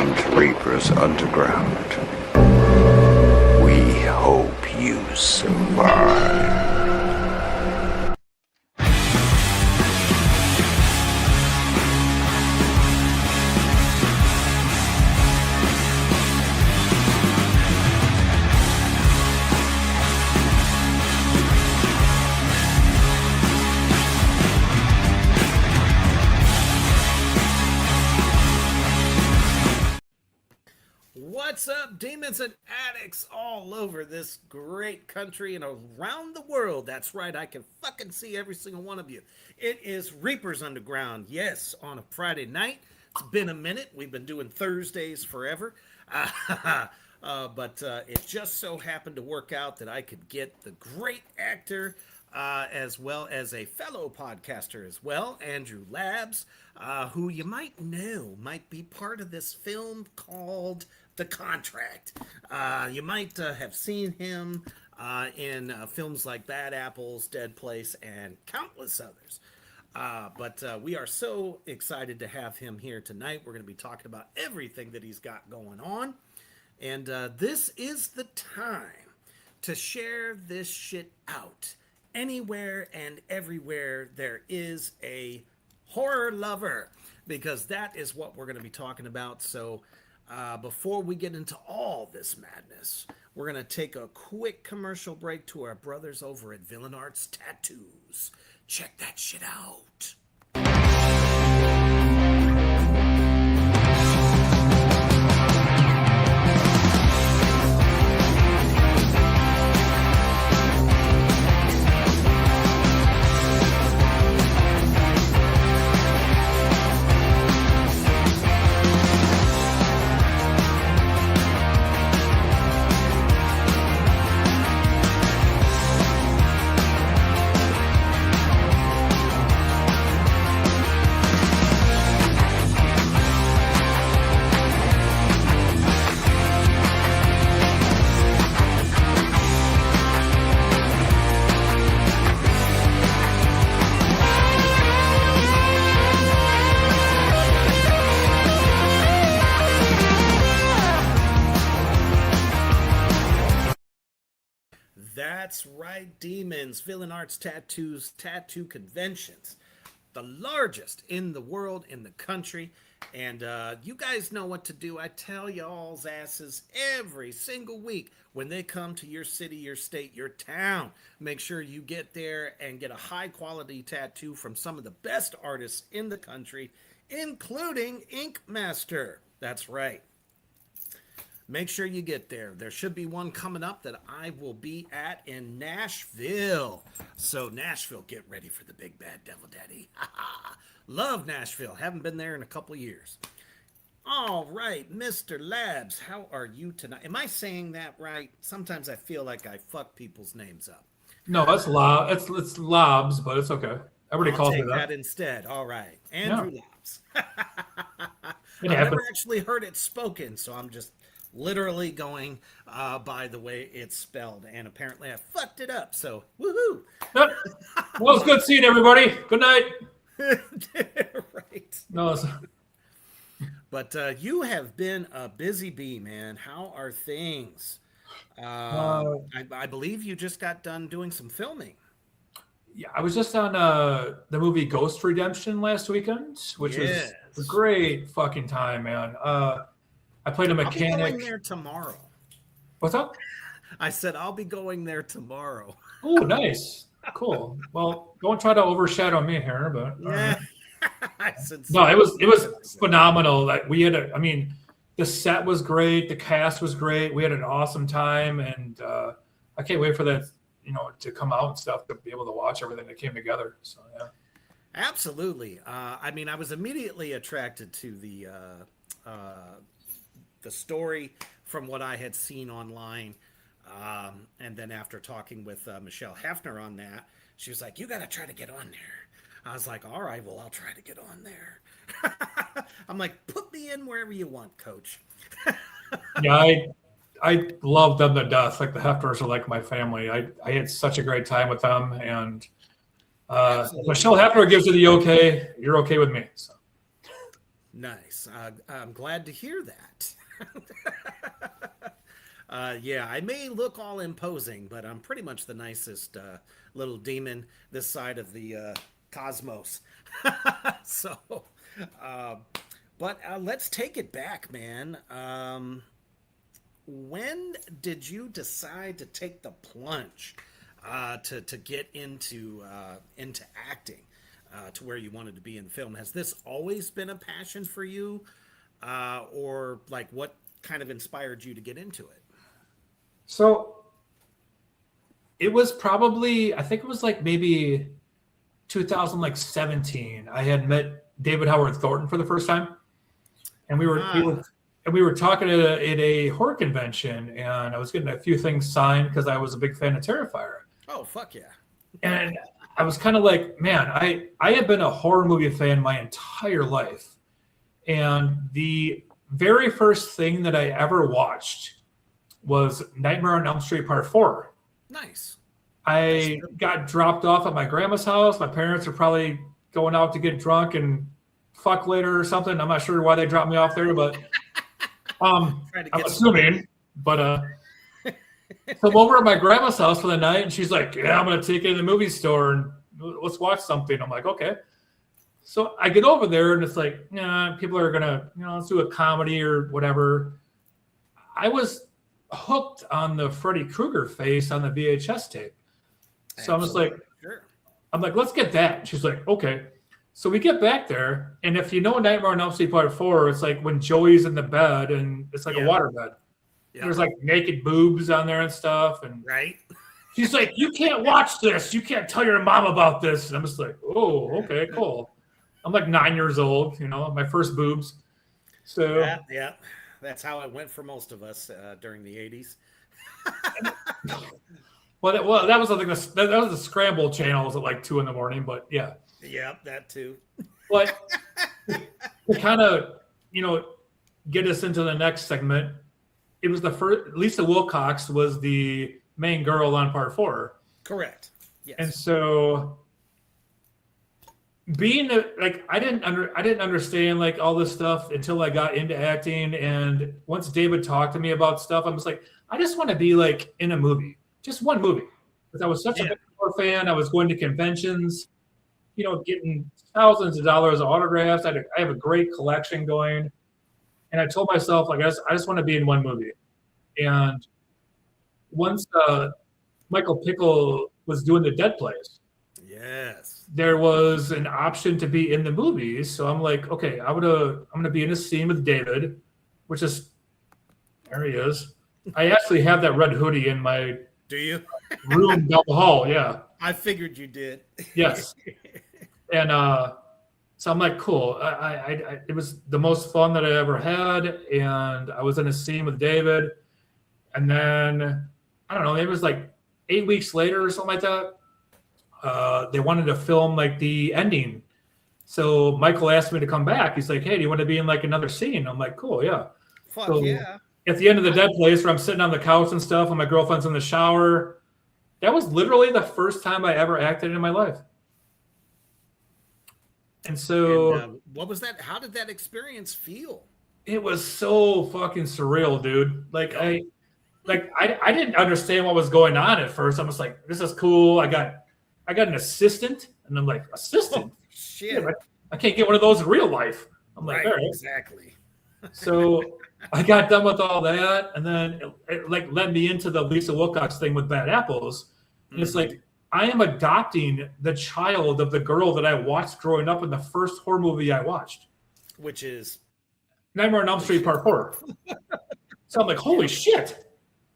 Welcome to Reaper's Underground. We hope you survive. What's up, demons and addicts all over this great country and around the world? That's right, I can fucking see every single one of you. It is Reaper's Underground, yes, on a Friday night. It's been a minute. We've been doing Thursdays forever. But it just so happened to work out that I could get the great actor as well as a fellow podcaster as well, Andrew Laabs, who you might know might be part of this film called The Contract. You might have seen him in films like Bad Apples, Dead Place, and countless others. But we are so excited to have him here tonight. We're going to be talking about everything that he's got going on. And this is the time to share this shit out. Anywhere and everywhere there is a horror lover, because that is what we're going to be talking about. So before we get into all this madness, we're going to take a quick commercial break to our brothers over at Villain Arts Tattoos. Check that shit out. That's right, demons. Villain Arts Tattoos tattoo conventions, the largest in the world, in the country. And you guys know what to do. I tell y'all's asses every single week when they come to your city, your state, your town. Make sure you get there and get a high quality tattoo from some of the best artists in the country, including Ink Master. That's right. Make sure you get there. There should be one coming up that I will be at in Nashville. So Nashville, get ready for the big bad devil daddy. Love Nashville. Haven't been there in a couple years. All right, Mr. Laabs, how are you tonight? Am I saying that right? Sometimes I feel like I fuck people's names up. No, it's Laabs, but it's okay. Everybody calls me that. That instead. All right, Andrew Laabs. I've never actually heard it spoken, so I'm just literally going by the way it's spelled, and apparently I fucked it up, so woohoo. Well, it's good seeing everybody. Good night. Right. No, but you have been a busy bee, man. How are things? I believe you just got done doing some filming. Yeah, I was just on the movie Ghost Redemption last weekend, which was a great fucking time, man. I played a mechanic. I'll be going there tomorrow. What's up? I said I'll be going there tomorrow. Oh, nice. Cool. Well, don't try to overshadow me here, but yeah. No, it was phenomenal. Like we had the set was great, the cast was great. We had an awesome time, and I can't wait for that, to come out and stuff, to be able to watch everything that came together. So yeah. Absolutely. I was immediately attracted to the story from what I had seen online. And then after talking with Michelle Hefner on that, she was like, you got to try to get on there. I was like, all right, well, I'll try to get on there. I'm like, put me in wherever you want, coach. Yeah, I love them to death. Like the Hefters are like my family. I had such a great time with them. And Michelle Hefner gives you the okay, you're okay with me. So. Nice. I'm glad to hear that. Yeah, I may look all imposing, but I'm pretty much the nicest little demon this side of the cosmos. So, uh, but let's take it back, man. When did you decide to take the plunge to get into acting to where you wanted to be in film? Has this always been a passion for you, or like what kind of inspired you to get into it? So it was probably, I think it was like maybe 2017. I had met David Howard Thornton for the first time, and we were talking at a horror convention, and I was getting a few things signed because I was a big fan of Terrifier. Oh, fuck yeah. And I was kind of like, man, I have been a horror movie fan my entire life. And the very first thing that I ever watched was Nightmare on Elm Street Part 4. Nice. I got dropped off at my grandma's house. My parents are probably going out to get drunk and fuck later or something. I'm not sure why they dropped me off there, but I'm assuming. But so I'm over at my grandma's house for the night, and she's like, yeah, I'm going to take you to the movie store and let's watch something. I'm like, okay. So I get over there, and it's like, yeah, people are going to, let's do a comedy or whatever. I was hooked on the Freddy Krueger face on the VHS tape. So I'm just like, sure. I'm like, let's get that. She's like, okay. So we get back there, and if you know Nightmare on Elm Street Part 4, it's like when Joey's in the bed, and it's like a water bed. Yeah. There's like naked boobs on there and stuff. And right. She's like, you can't watch this. You can't tell your mom about this. And I'm just like, oh, okay, cool. I'm like 9 years old, my first boobs. So yeah. That's how it went for most of us during the 80s. well, that was I think that was the Scramble channels at like 2 a.m. But yeah. Yeah, that too. But to kind of get us into the next segment, it was the first. Lisa Wilcox was the main girl on Part 4. Correct. Yes. And so, being I didn't understand like all this stuff until I got into acting. And once David talked to me about stuff, I was like, I just want to be like in a movie, just one movie. Because I was such a big horror fan. I was going to conventions, getting thousands of dollars of autographs. I have a great collection going. And I told myself, like, I just want to be in one movie. And once Michael Pickle was doing the Dead Plays, yes, there was an option to be in the movies. So I'm like, okay, I'm gonna be in a scene with David, which is there he is. I actually have that red hoodie in my room down the hall. Yeah, I figured you did. Yes, and so I'm like, cool. It was the most fun that I ever had, and I was in a scene with David, and then I don't know, it was like 8 weeks later or something like that. They wanted to film like the ending. So Michael asked me to come back. He's like, hey, do you want to be in like another scene? I'm like, cool, yeah. Fuck so yeah. At the end of the Dead Place where I'm sitting on the couch and stuff and my girlfriend's in the shower, that was literally the first time I ever acted in my life. And so what was that? How did that experience feel? It was so fucking surreal, dude. I didn't understand what was going on at first. I was like, this is cool. I got an assistant, and I'm like, assistant? Oh, shit. Yeah, I can't get one of those in real life. I'm like, right, all right. Exactly. So I got done with all that, and then it like led me into the Lisa Wilcox thing with Bad Apples. And it's like, I am adopting the child of the girl that I watched growing up in the first horror movie I watched. Which is? Nightmare on Elm Street Part 4. So I'm like, holy shit.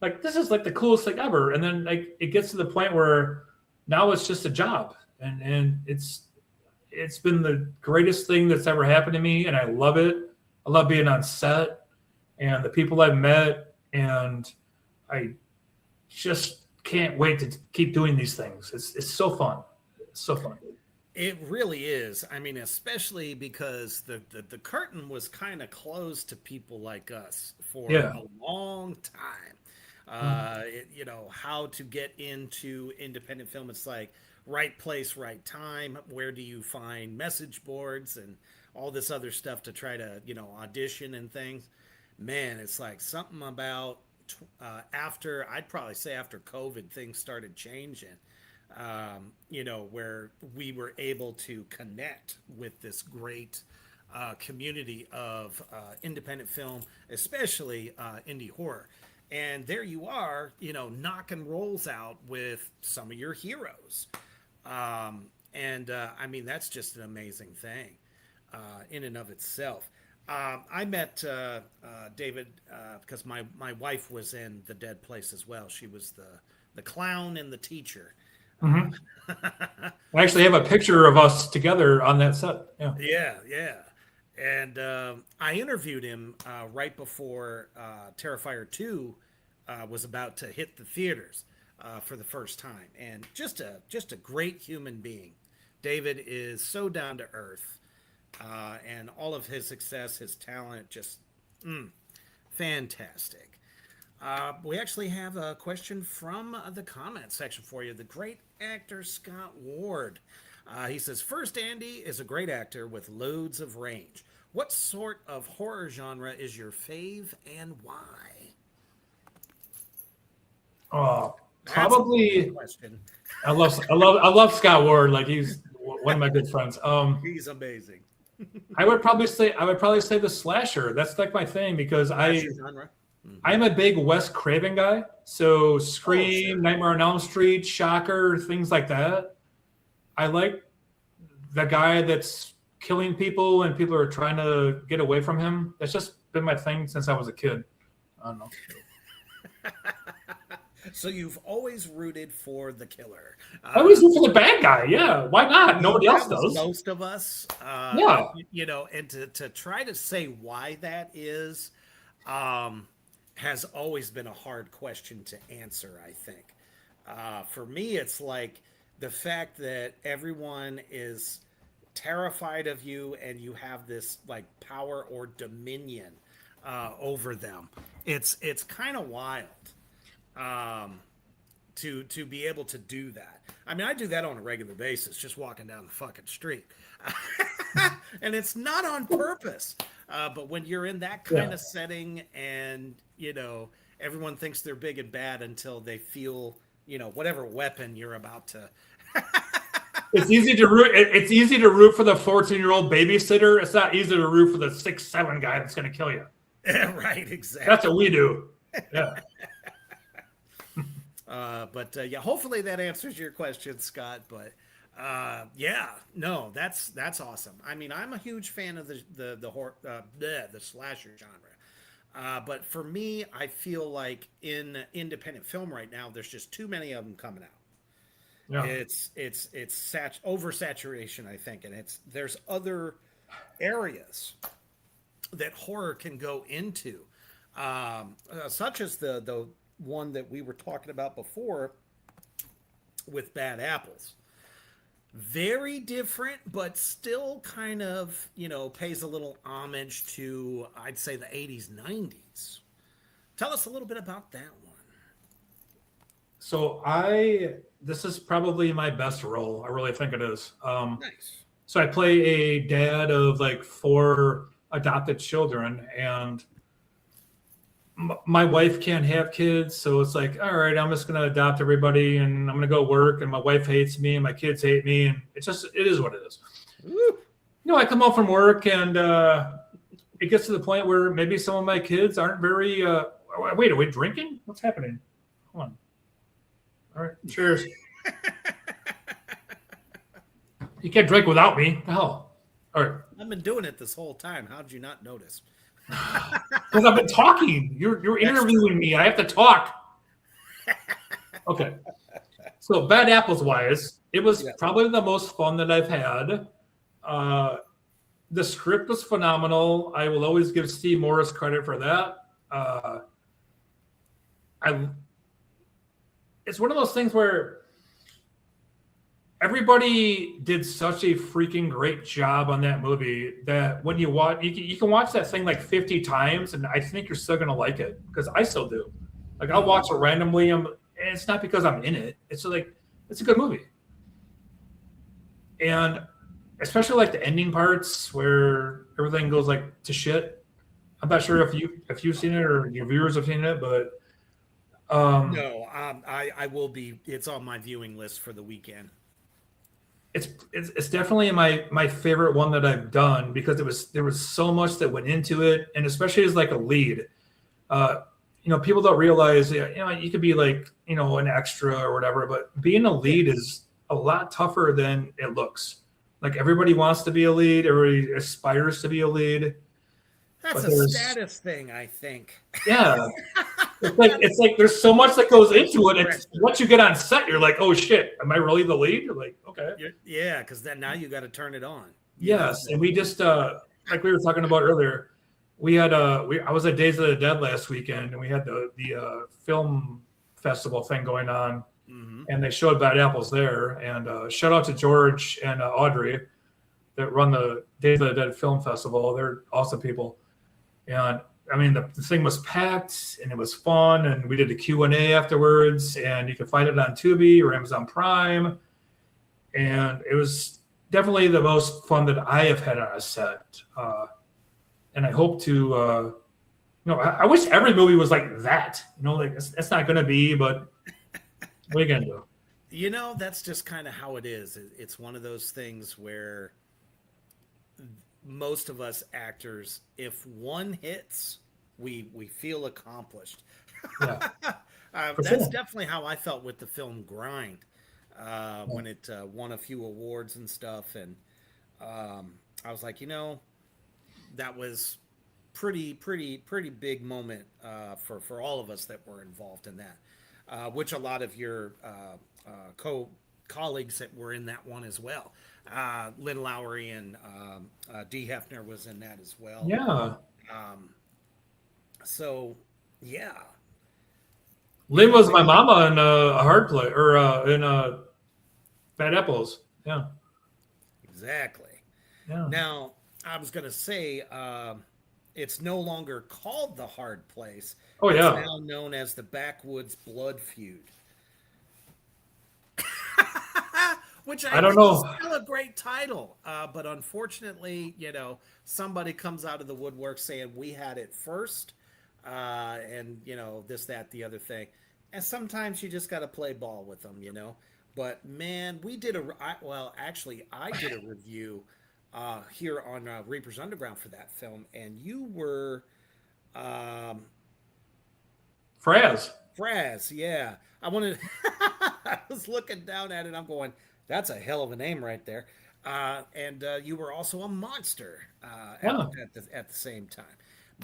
Like, this is like the coolest thing ever. And then like it gets to the point where now it's just a job. And it's been the greatest thing that's ever happened to me. And I love it. I love being on set and the people I've met. And I just can't wait to keep doing these things. It's so fun. It's so fun. It really is. I mean, especially because the curtain was kind of closed to people like us for a long time. How to get into independent film. It's like right place, right time. Where do you find message boards and all this other stuff to try to, audition and things. Man, it's like something about I'd probably say after COVID, things started changing. Where we were able to connect with this great community of independent film, especially indie horror. And there you are, knocking rolls out with some of your heroes. I mean, that's just an amazing thing in and of itself. I met David because my wife was in The Dead Place as well. She was the clown and the teacher. Mm-hmm. I actually have a picture of us together on that set. Yeah. And I interviewed him right before Terrifier 2 was about to hit the theaters for the first time. And just a great human being. David is so down to earth. And all of his success, his talent, just fantastic. We actually have a question from the comment section for you. The great actor Scott Ward. He says, first, Andy is a great actor with loads of range. What sort of horror genre is your fave and why? Oh, probably. I love Scott Ward. Like, he's one of my good friends. He's amazing. I would probably say the slasher. That's like my thing because genre. I'm a big Wes Craven guy. So Scream, Nightmare on Elm Street, Shocker, things like that. I like the guy that's killing people and people are trying to get away from him. That's just been my thing since I was a kid. I don't know. So you've always rooted for the killer. I always root for the bad guy. Yeah, why not? Nobody else does. Most of us. Yeah. And to try to say why that is, has always been a hard question to answer, I think. For me, it's like the fact that everyone is terrified of you and you have this like power or dominion over them. It's kind of wild to be able to do that. I mean, I do that on a regular basis, just walking down the fucking street. And it's not on purpose. But when you're in that kind of setting and, everyone thinks they're big and bad until they feel, whatever weapon you're about to. It's easy to root. It's easy to root for the 14-year-old babysitter. It's not easy to root for the 6'7" guy that's going to kill you. Right, exactly. That's what we do. Yeah. But hopefully that answers your question, Scott. But that's awesome. I mean, I'm a huge fan of the horror, the slasher genre. But for me, I feel like in independent film right now, there's just too many of them coming out. Yeah. It's oversaturation, I think, and there's other areas that horror can go into, such as the one that we were talking about before with Bad Apples. Very different, but still kind of, pays a little homage to, I'd say, the 80s, 90s. Tell us a little bit about that one. So this is probably my best role. I really think it is. Nice. So I play a dad of like 4 adopted children, and my wife can't have kids. So it's like, all right, I'm just going to adopt everybody and I'm going to go work, and my wife hates me and my kids hate me. And it is what it is. Woo. I come home from work and it gets to the point where maybe some of my kids aren't very, wait, are we drinking? What's happening? Hold on. All right. Cheers. You can't drink without me. Hell. All right. I've been doing it this whole time. How did you not notice? Because I've been talking. You're interviewing me. I have to talk. Okay. So Bad Apples wise, it was probably the most fun that I've had. The script was phenomenal. I will always give Steve Morris credit for that. It's one of those things where everybody did such a freaking great job on that movie that when you watch, you can watch that thing like 50 times, and I think you're still gonna like it, because I still do. Like, I'll watch it randomly, and it's not because I'm in it. It's like, it's a good movie. And especially like the ending parts where everything goes like to shit. I'm not sure if you've seen it or your viewers have seen it, but No, I will be. It's on my viewing list for the weekend. it's definitely my favorite one that I've done because there was so much that went into it, and especially as like a lead. People don't realize you could be like an extra or whatever, but being a lead is a lot tougher than it looks. Like everybody wants to be a lead, everybody aspires to be a lead. That's a status thing, I think. Yeah. It's like there's so much that goes into it. It's, once you get on set, you're like, oh shit, am I really the lead? You're like, okay. Yeah, because then now you got to turn it on. Yes, and we just like we were talking about earlier, we had I was at Days of the Dead last weekend, and we had the film festival thing going on, and they showed Bad Apples there. And shout out to George and Audrey that run the Days of the Dead Film Festival. They're awesome people. And I mean, the thing was packed and it was fun. And we did a Q&A afterwards, and you can find it on Tubi or Amazon Prime. And it was definitely the most fun that I have had on a set. And I hope to, I wish every movie was like that. Like it's not going to be, but what are you going to do? That's just kind of how it is. It's one of those things where most of us actors, if one hits, we feel accomplished. Yeah, that's definitely how I felt with the film Grind when it won a few awards and stuff. And I was like, that was pretty big moment for all of us that were involved in that, which a lot of your colleagues that were in that one as well. Lynn Lowry and Dee Hefner was in that as well. Yeah. So, yeah. Lynn was my mama in a hard play or in Bad Apples. Yeah. Exactly. Yeah. Now, I was going to say, it's no longer called The Hard Place. Oh, yeah. It's now known as the Backwoods Blood Feud. Which I don't know. Is still a great title. But unfortunately, somebody comes out of the woodwork saying we had it first. And, this, that, the other thing. And sometimes you just got to play ball with them, But, man, I did a review here on Reaper's Underground for that film. And you were... Fraz, yeah. I was looking down at it. I'm going... That's a hell of a name right there. And you were also a monster at the same time.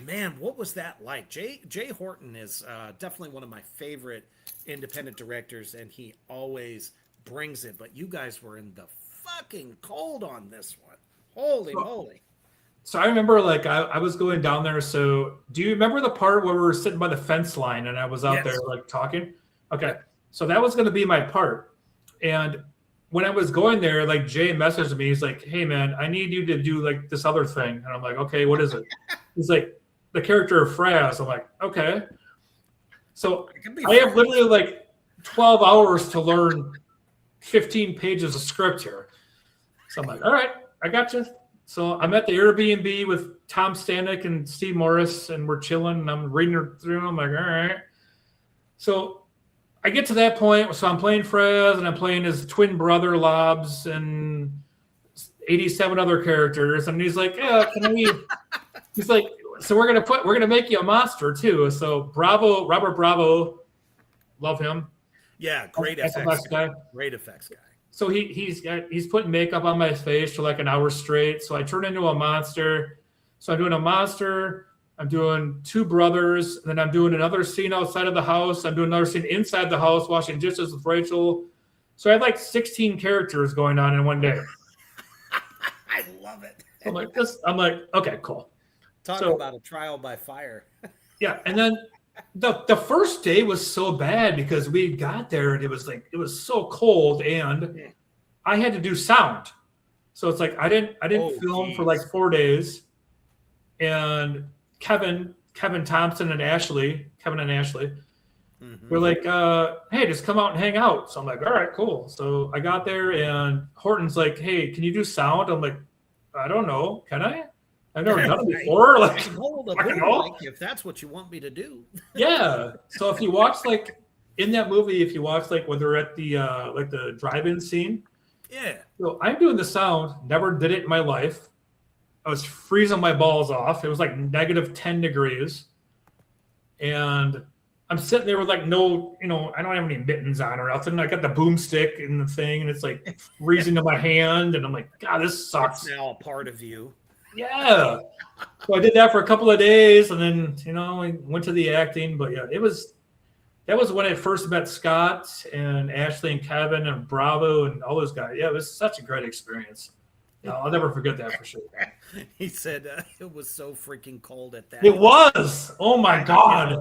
Man, what was that like? Jay Horton is definitely one of my favorite independent directors, and he always brings it. But you guys were in the fucking cold on this one. Holy moly. So I remember, I was going down there. So do you remember the part where we were sitting by the fence line and I was out there, talking? Okay. So that was going to be my part. And when I was going there, Jay messaged me. He's like, hey, man, I need you to do this other thing. And I'm like, okay, what is it? He's like, the character of Fraz. I'm like, okay. So I have literally 12 hours to learn 15 pages of script here. So I'm like, all right, I got you. So I'm at the Airbnb with Tom Stanek and Steve Morris, and we're chilling, and I'm reading her through. I'm like, all right. So I get to that point, so I'm playing Fraz, and I'm playing his twin brother Laabs and 87 other characters, and he's like, "Yeah, he's like, so we're gonna make you a monster too." So Robert Bravo, love him. Yeah, great effects guy. Great effects guy. So he's putting makeup on my face for an hour straight. So I turn into a monster. So I'm doing a monster. I'm doing two brothers, and then I'm doing another scene outside of the house. I'm doing another scene inside the house, washing dishes with Rachel. So I had 16 characters going on in one day. I love it. I'm like, okay, cool. Talk about a trial by fire. Yeah, and then the first day was so bad because we got there and it was so cold, and I had to do sound. So it's I didn't film for 4 days, and Kevin Thompson and Ashley, We're like, hey, just come out and hang out. So I'm like, all right, cool. So I got there and Horton's like, hey, can you do sound? I'm like, I don't know. Can I? I've never done it before. Like, hold a boom mic if that's what you want me to do. Yeah. So if you watch like in that movie, if you watch like when they're at the drive-in scene. Yeah. So I'm doing the sound, never did it in my life. I was freezing my balls off. It was like -10 degrees. And I'm sitting there with like no, I don't have any mittens on or nothing. I got the boomstick and the thing, and it's like freezing to my hand. And I'm like, God, this sucks. It's now a part of you. Yeah. So I did that for a couple of days, and then, I went to the acting. But yeah, that was when I first met Scott and Ashley and Kevin and Bravo and all those guys. Yeah, it was such a great experience. I'll never forget that for sure. He said it was so freaking cold at that. It was. Oh my God.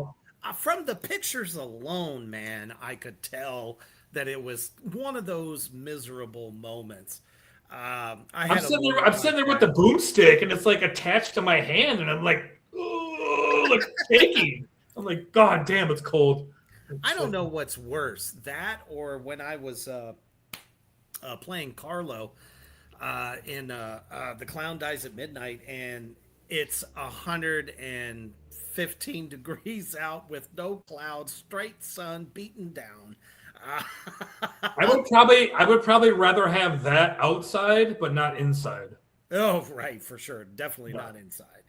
From the pictures alone, man, I could tell that it was one of those miserable moments. I'm sitting there with the boomstick, and it's like attached to my hand, and I'm like, oh, like shaking. I'm like, God damn, it's cold. I don't know what's worse, that or when I was playing Carlo in The Clown Dies at Midnight, and it's 115 degrees out with no clouds, straight sun beating down. I would probably rather have that outside, but not inside. Oh, right, for sure, definitely not inside.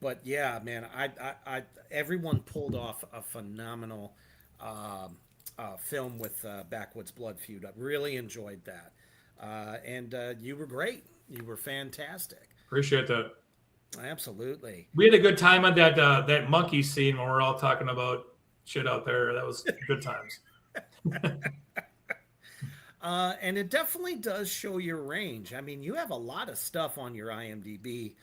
But yeah, man, I everyone pulled off a phenomenal film with Backwoods Blood Feud. I really enjoyed that. And you were great. You were fantastic. Appreciate that. Absolutely. We had a good time on that monkey scene when we're all talking about shit out there. That was good times. And it definitely does show your range. I mean, you have a lot of stuff on your IMDb.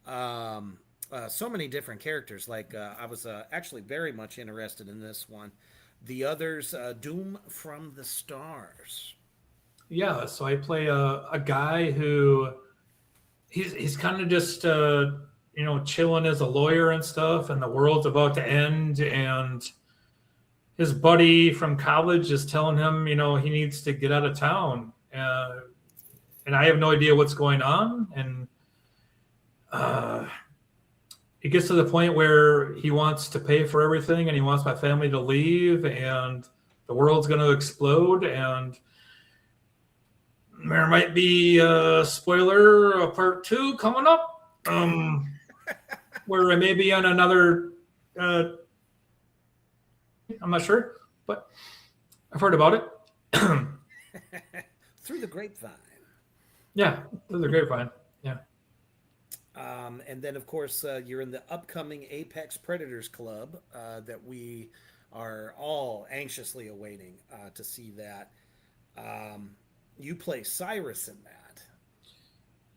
So many different characters. Like I was actually very much interested in this one. The others, Doom from the Stars. Yeah, so I play a guy who he's kind of just chilling as a lawyer and stuff, and the world's about to end, and his buddy from college is telling him, he needs to get out of town, and I have no idea what's going on, and it gets to the point where he wants to pay for everything, and he wants my family to leave, and the world's going to explode, and there might be a spoiler, a part 2 coming up, where I may be on another. I'm not sure, but I've heard about it. Through the grapevine. Yeah, through the grapevine. Yeah. And then, of course, you're in the upcoming Apex Predators Club that we are all anxiously awaiting to see that. You play Cyrus in that.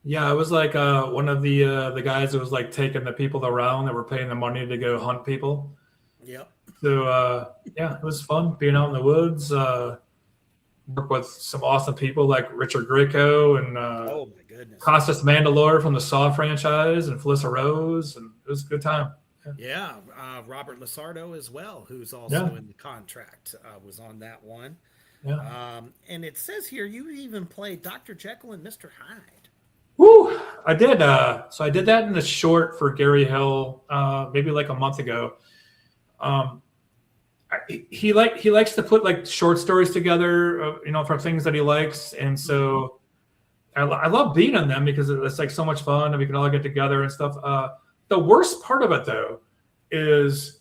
Yeah, I was like one of the guys that was like taking the people around that were paying the money to go hunt people. Yep. So yeah, it was fun being out in the woods. Work with some awesome people like Richard Grieco and oh my goodness, Costas Mandalore from the Saw franchise and Felissa Rose, and it was a good time. Yeah, Robert Lasardo as well, who's also in the contract, was on that one. Yeah. And it says here you even played Dr. Jekyll and Mr. Hyde. Woo! I did. So I did that in the short for Gary Hill, maybe like a month ago. He likes to put like short stories together, from things that he likes, and so I love being in them because it's like so much fun, and we can all get together and stuff. The worst part of it though is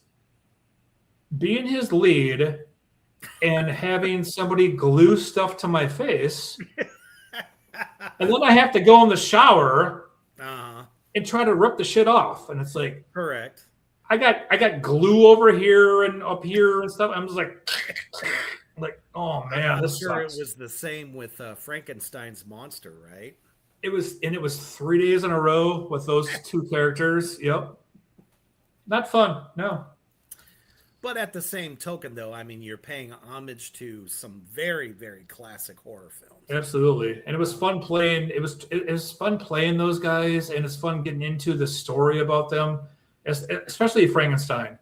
being his lead and having somebody glue stuff to my face, and then I have to go in the shower and try to rip the shit off, and it's like correct. I got glue over here and up here and stuff. I'm just like, oh man, this sucks. It was the same with Frankenstein's monster, right? It was 3 days in a row with those two characters. Yep, not fun. No. But at the same token, though, I mean, you're paying homage to some very, very classic horror films. Absolutely, and it was fun playing. It was fun playing those guys, and it's fun getting into the story about them. Especially Frankenstein,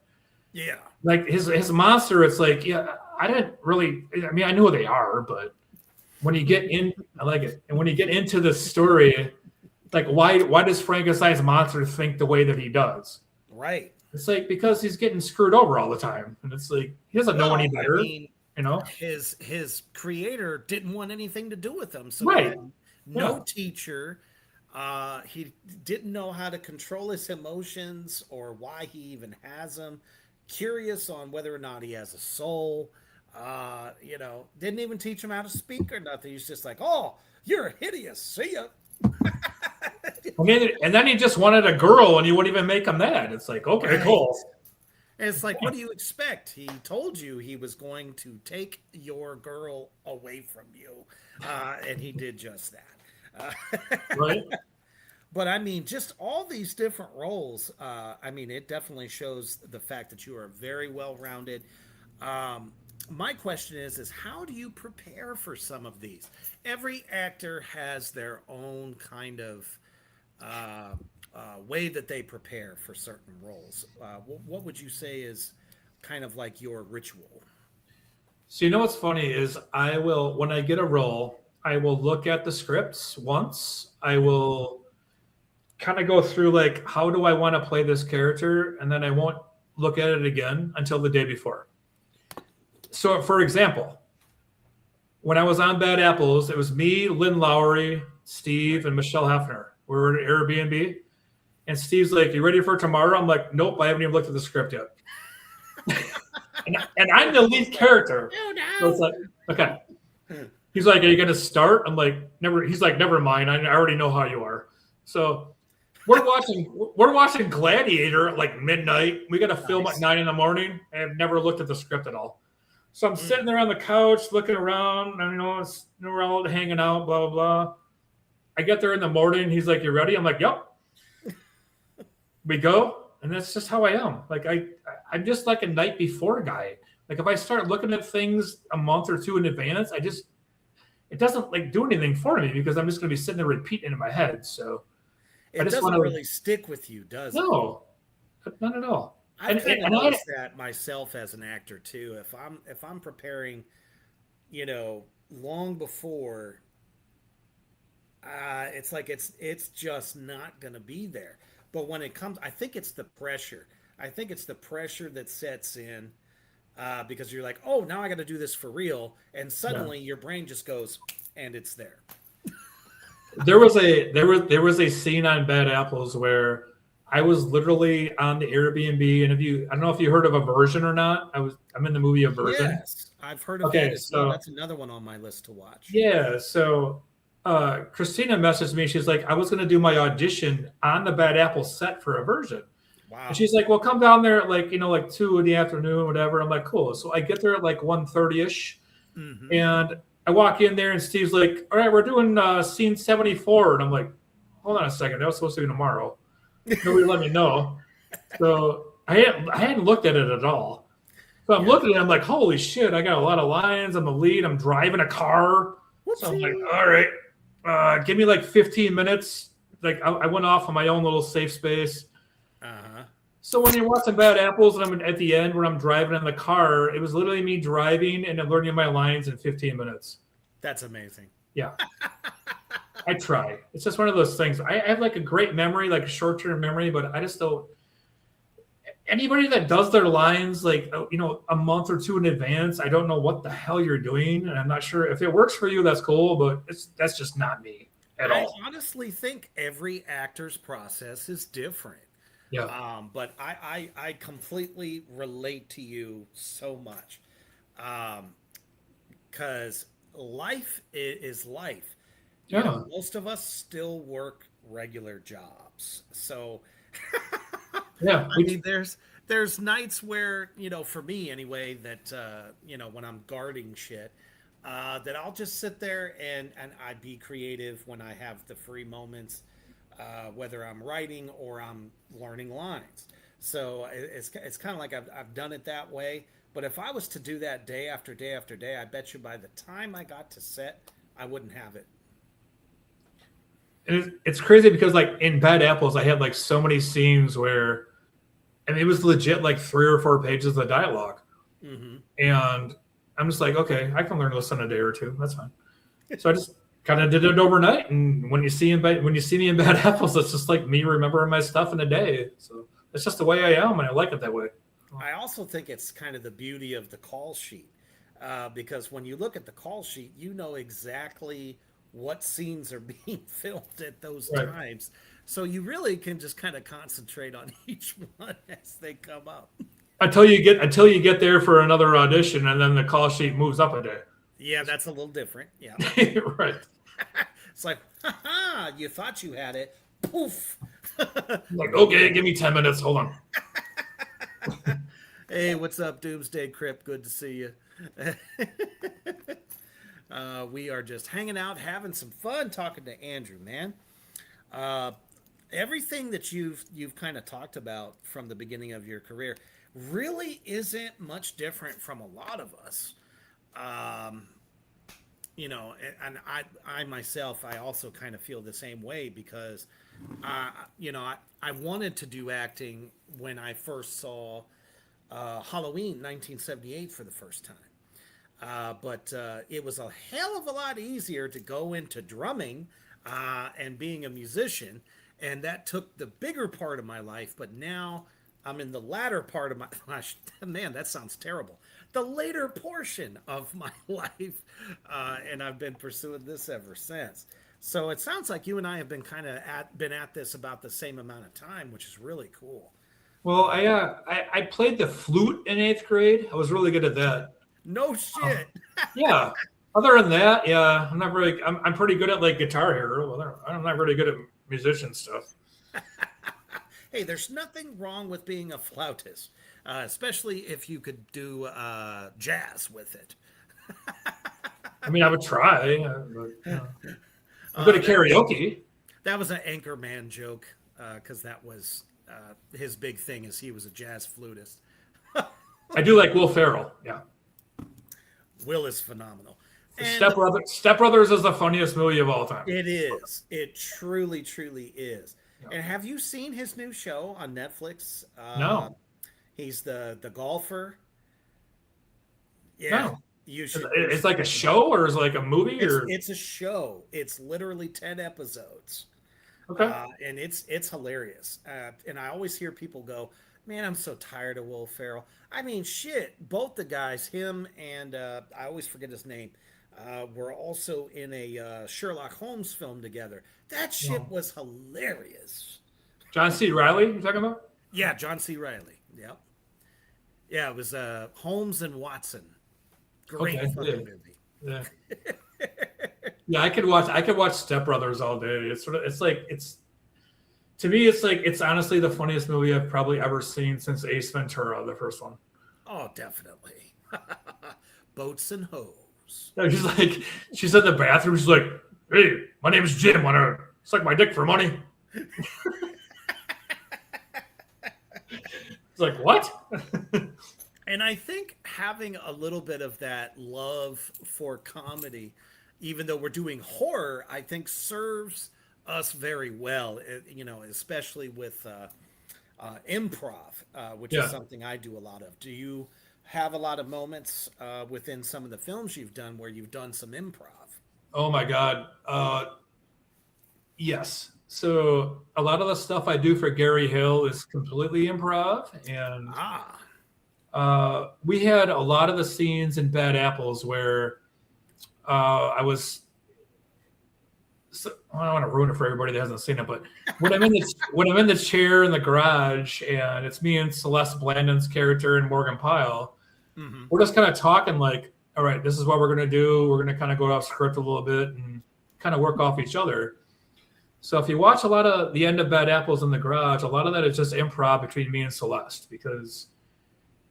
Yeah. Like his monster, it's like, yeah, I didn't really. I mean, I know who they are, but when you get in, I like it. And when you get into the story, like why does Frankenstein's monster think the way that he does? Right. It's like because he's getting screwed over all the time, and it's like he doesn't know any better. I mean, you know, his creator didn't want anything to do with him, so right? he had no teacher. He didn't know how to control his emotions or why he even has them. Curious on whether or not he has a soul. Didn't even teach him how to speak or nothing. He's just like, oh, you're hideous. See ya. And then he just wanted a girl, and you wouldn't even make him that. It's like, okay, cool. And it's like, what do you expect? He told you he was going to take your girl away from you, and he did just that. Right. But I mean, just all these different roles. It definitely shows the fact that you are very well rounded. My question is how do you prepare for some of these? Every actor has their own kind of way that they prepare for certain roles. What would you say is kind of like your ritual? So what's funny is when I get a role, I will look at the scripts once. I will kind of go through like, how do I want to play this character? And then I won't look at it again until the day before. So for example, when I was on Bad Apples, it was me, Lynn Lowry, Steve, and Michelle Hefner. We were at Airbnb. And Steve's like, you ready for tomorrow? I'm like, nope, I haven't even looked at the script yet. and I'm the lead character. Oh, no. So it's like, okay. He's like, are you going to start? I'm like, never. He's like, never mind. I already know how you are. So we're watching Gladiator at like midnight. We got to film at 9 a.m. I've never looked at the script at all. So I'm sitting there on the couch looking around. We're all hanging out, blah, blah, blah. I get there in the morning. He's like, you ready? I'm like, yep. We go. And that's just how I am. Like I'm just like a night before guy. Like if I start looking at things a month or two in advance, it doesn't like do anything for me because I'm just going to be sitting there repeating in my head. So it doesn't really stick with you, does it? No, not at all. I've kind of noticed that myself as an actor too. If I'm preparing, long before, it's like it's just not going to be there. But when it comes, I think it's the pressure. I think it's the pressure that sets in because you're like, oh, now I got to do this for real, and suddenly your brain just goes, and it's there. There was a scene on Bad Apples where I was literally on the Airbnb, and I don't know if you heard of Aversion or not. I'm in the movie Aversion. Yes, I've heard of that as well. That's another one on my list to watch. Yeah, so Christina messaged me. She's like, I was going to do my audition on the Bad Apple set for Aversion. Wow. And she's like, well, come down there at like 2 in the afternoon, whatever. I'm like, cool. So I get there at like 1:30ish, and I walk in there, and Steve's like, all right, we're doing scene 74. And I'm like, hold on a second. That was supposed to be tomorrow. Nobody let me know. So I hadn't looked at it at all. So I'm looking at it. I'm like, holy shit, I got a lot of lines. I'm the lead. I'm driving a car. So I'm like, all right, give me like 15 minutes. Like I went off on my own little safe space. So when you're watching Bad Apples and I'm at the end where I'm driving in the car, it was literally me driving and I'm learning my lines in 15 minutes. That's amazing. Yeah. I try. It's just one of those things. I have like a great memory, like short-term memory, but I just don't. Anybody that does their lines like, a month or two in advance, I don't know what the hell you're doing. And I'm not sure if it works for you, that's cool, but that's just not me at all. I honestly think every actor's process is different. Yeah. But I completely relate to you so much. Because life is life. Most of us still work regular jobs. So yeah, I mean, there's nights where, for me anyway, that, when I'm guarding shit, that I'll just sit there and I be creative when I have the free moments, whether I'm writing or I'm learning lines. So it's kind of like I've done it that way. But if I was to do that day after day after day, I bet you by the time I got to set, I wouldn't have it. And it's crazy because like in Bad Apples, I had like so many scenes where and it was legit like 3 or 4 pages of dialogue. Mm-hmm. And I'm just like, okay, I can learn this in a day or two. That's fine. So I just kind of did it overnight. And when you see me in Bad Apples, it's just like me remembering my stuff in a day. So it's just the way I am, and I like it that way. I also think it's kind of the beauty of the call sheet, because when you look at the call sheet, you know exactly what scenes are being filmed at those times. So you really can just kind of concentrate on each one as they come up. Until you get there for another audition, and then the call sheet moves up a day. Yeah, that's a little different. Yeah. Right. It's like, ha, you thought you had it. Poof. Like, okay, give me 10 minutes. Hold on. Hey, what's up, Doomsday Crypt? Good to see you. We are just hanging out, having some fun, talking to Andrew, man. Everything that you've kind of talked about from the beginning of your career really isn't much different from a lot of us. You know, and I myself, I also kind of feel the same way because, you know, I wanted to do acting when I first saw Halloween 1978 for the first time. But it was a hell of a lot easier to go into drumming and being a musician. And that took the bigger part of my life. But now I'm in the latter part of my life. Man, that sounds terrible. The later portion of my life. And I've been pursuing this ever since. So it sounds like you and I have been kind of been at this about the same amount of time, which is really cool. Well, I played the flute in 8th grade. I was really good at that. No shit. Yeah. Other than that, yeah, I'm not really. I'm pretty good at like Guitar Hero. I'm not really good at musician stuff. Hey, there's nothing wrong with being a flautist, especially if you could do jazz with it. I mean, I would try. But, you know. I'm good at karaoke. That was an Anchorman joke because that was his big thing is he was a jazz flutist. I do like Will Ferrell. Yeah. Will is phenomenal. Step Brothers is the funniest movie of all time. It is. It truly, truly is. Yeah. And have you seen his new show on Netflix? No. He's the golfer. Yeah. No. You should. It's like a show or is it like a movie? It's a show. It's literally 10 episodes. Okay. And it's hilarious. And I always hear people go, man, I'm so tired of Will Ferrell. I mean, shit, both the guys, him and I always forget his name, were also in a Sherlock Holmes film together. That shit was hilarious. John C. Reilly, you talking about? Yeah, John C. Reilly. Yep. Yeah, it was Holmes and Watson. Great fucking movie. Yeah. Yeah, I could watch Step Brothers all day. To me, it's honestly the funniest movie I've probably ever seen since Ace Ventura, the first one. Oh, definitely. Boats and hoes. Yeah, she's in the bathroom. She's like, "Hey, my name is Jim. Wanna suck my dick for money?" It's like, what? And I think having a little bit of that love for comedy, even though we're doing horror, I think serves us very well, you know, especially with improv, which is something I do a lot of. Do you have a lot of moments within some of the films you've done where you've done some improv? Oh my God. Yes. So a lot of the stuff I do for Gary Hill is completely improv. And we had a lot of the scenes in Bad Apples where I don't want to ruin it for everybody that hasn't seen it, but when I'm in the chair in the garage and it's me and Celeste Blandon's character and Morgan Pyle, we're just kind of talking like, all right, this is what we're going to do. We're going to kind of go off script a little bit and kind of work off each other. So if you watch a lot of the end of Bad Apples in the garage, a lot of that is just improv between me and Celeste, because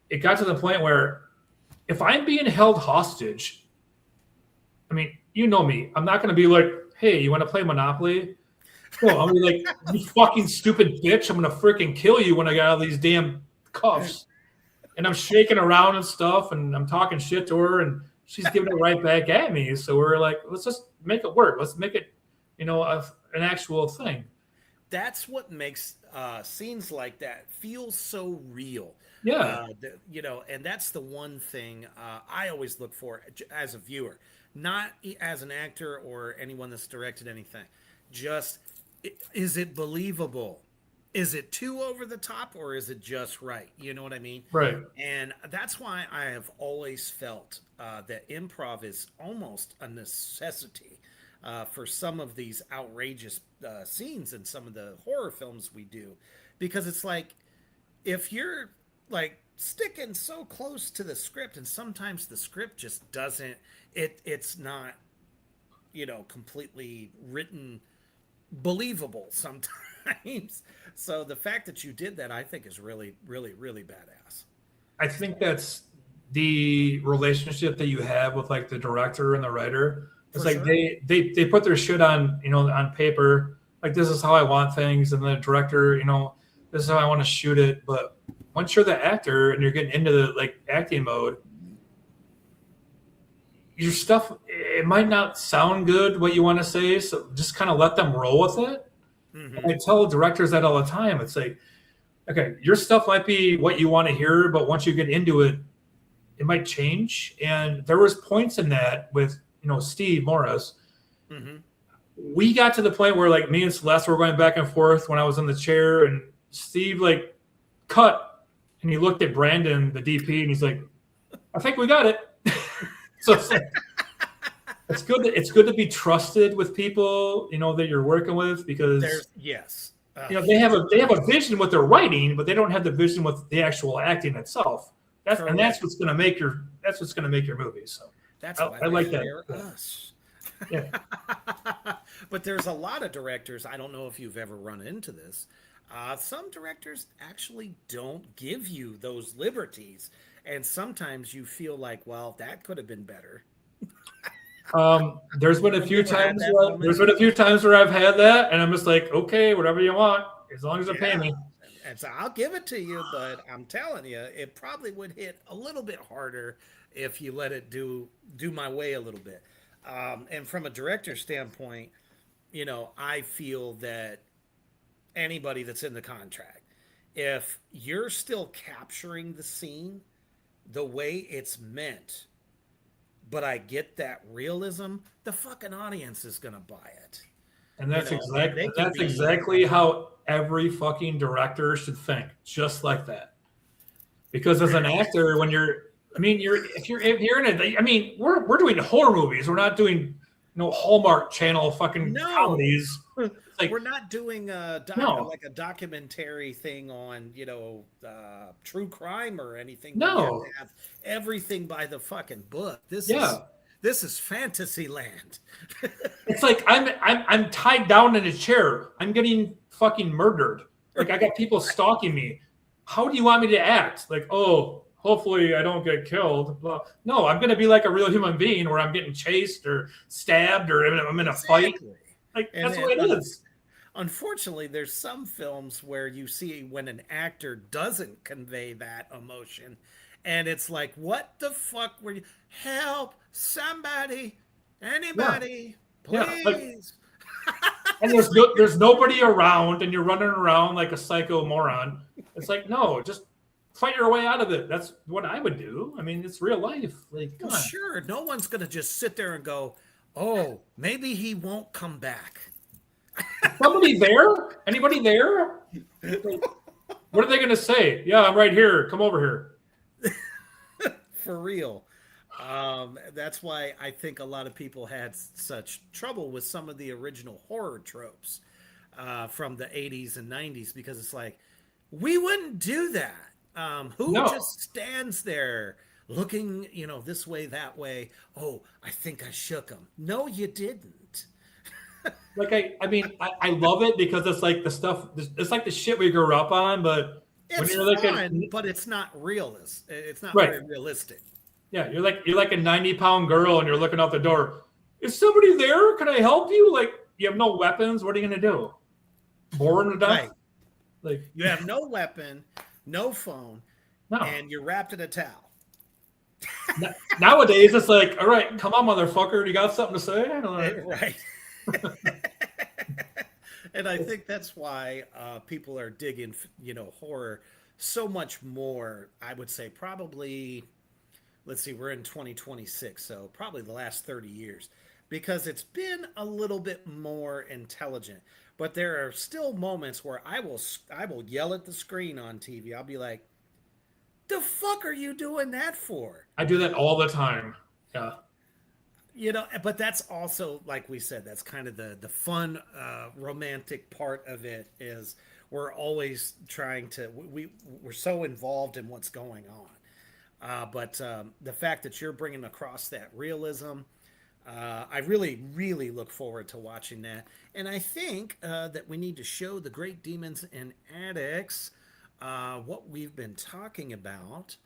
it got to the point where if I'm being held hostage, I mean, you know me, I'm not going to be like, hey, you want to play Monopoly? No, I'm like, you fucking stupid bitch. I'm going to freaking kill you when I got all these damn cuffs. And I'm shaking around and stuff, and I'm talking shit to her, and she's giving it right back at me. So we're like, let's just make it work. Let's make it, you know, an actual thing. That's what makes scenes like that feel so real. Yeah. And that's the one thing I always look for as a viewer, not as an actor or anyone that's directed anything. Just, is it believable? Is it too over the top, or is it just right? You know what I mean? Right. And that's why I have always felt that improv is almost a necessity for some of these outrageous scenes in some of the horror films we do, because it's like, if you're like sticking so close to the script, and sometimes the script just doesn't, it's not, completely written believable sometimes. So the fact that you did that, I think, is really, really, really badass. I think that's the relationship that you have with like the director and the writer. It's like they put their shit on, on paper. Like, this is how I want things, and the director, this is how I want to shoot it. But once you're the actor and you're getting into the like acting mode, your stuff, it might not sound good what you want to say, so just kind of let them roll with it. Mm-hmm. I tell directors that all the time. It's like, okay, your stuff might be what you want to hear, but once you get into it, it might change. And there was points in that with, Steve Morris. Mm-hmm. We got to the point where like me and Celeste were going back and forth when I was in the chair, and Steve like cut, and he looked at Brandon, the DP, and he's like, I think we got it. So it's like, it's good to be trusted with people, that you're working with, because they have a vision with their writing, but they don't have the vision with the actual acting itself. That's what's going to make your movie. So that's why I like that. Us. Yeah. But there's a lot of directors. I don't know if you've ever run into this. Some directors actually don't give you those liberties, and sometimes you feel like, well, that could have been better. There's been a few times where I've had that, and I'm just like, okay, whatever you want, as long as you pay me. And so I'll give it to you, but I'm telling you, it probably would hit a little bit harder if you let it do my way a little bit. And from a director standpoint, I feel that anybody that's in the contract, if you're still capturing the scene the way it's meant, but I get that realism, the fucking audience is gonna buy it. And that's exactly how every fucking director should think, just like that. Because as an actor, when we're doing horror movies. We're not doing Hallmark Channel fucking comedies. Like, we're not doing like a documentary thing on true crime or anything. No, we have to have everything by the fucking book. This is fantasy land. It's like I'm tied down in a chair. I'm getting fucking murdered. Like, I got people stalking me. How do you want me to act? Like, oh, hopefully I don't get killed. No, I'm gonna be like a real human being, where I'm getting chased or stabbed, or I'm in a fight. Like, that's the way it is. Unfortunately, there's some films where you see when an actor doesn't convey that emotion, and it's like, what the fuck were you? Help! Somebody! Anybody! Please! And there's nobody around, and you're running around like a psycho moron. It's like, no, just fight your way out of it. That's what I would do. I mean, it's real life. Like, come on. Sure, no one's gonna just sit there and go, oh, maybe he won't come back. Somebody there? Anybody there? What are they going to say? Yeah, I'm right here. Come over here. For real. That's why I think a lot of people had such trouble with some of the original horror tropes from the 80s and 90s, because it's like, we wouldn't do that. Who just stands there looking, this way, that way? Oh, I think I shook him. No, you didn't. Like, I love it, because it's like the stuff, it's like the shit we grew up on, but it's fun, but it's not realist. It's not very realistic. Yeah, you're like a 90-pound girl, and you're looking out the door. Is somebody there? Can I help you? Like, you have no weapons. What are you gonna do? Boring to death? Right. Like, you have no weapon, no phone, and you're wrapped in a towel. Nowadays, it's like, all right, come on, motherfucker. You got something to say? Right. And I think that's why people are digging, horror so much more. I would say probably, let's see, we're in 2026, so probably the last 30 years, because it's been a little bit more intelligent. But there are still moments where I will yell at the screen on TV. I'll be like, "The fuck are you doing that for?" I do that all the time. Yeah. But that's also, like we said, that's kind of the fun romantic part of it. Is we're always trying to we're so involved in what's going on. But the fact that you're bringing across that realism, I really, really look forward to watching that. And I think that we need to show the great demons and addicts what we've been talking about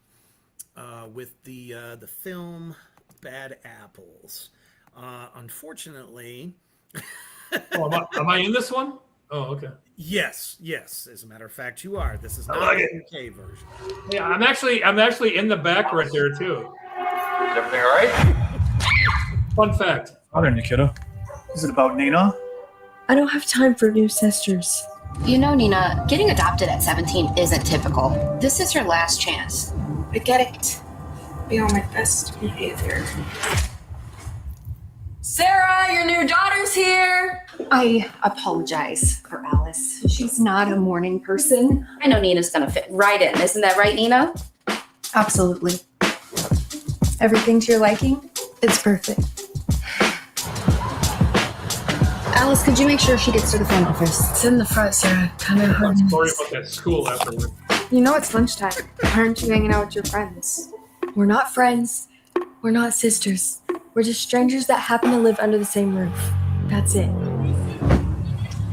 with the film Bad Apples. Unfortunately, am I in this one? Oh, okay. yes. As a matter of fact, you are. This is not like the UK version. Yeah, I'm actually in the back right there too. Is everything all right? Fun fact. Hi there, Nikita. Is it about Nina? I don't have time for new sisters. You know, Nina, getting adopted at 17 isn't typical. This is your last chance. I get it. Be on my best behavior. Sarah, your new daughter's here. I apologize for Alice. She's not a morning person. I know Nina's gonna fit right in. Isn't that right, Nina? Absolutely. Everything to your liking? It's perfect. Alice, could you make sure she gets to the phone office? It's in the front, Sarah. Kind of hard. Don't worry about that school afterward. You know it's lunchtime. Why aren't you hanging out with your friends? We're not friends. We're not sisters. We're just strangers that happen to live under the same roof. That's it.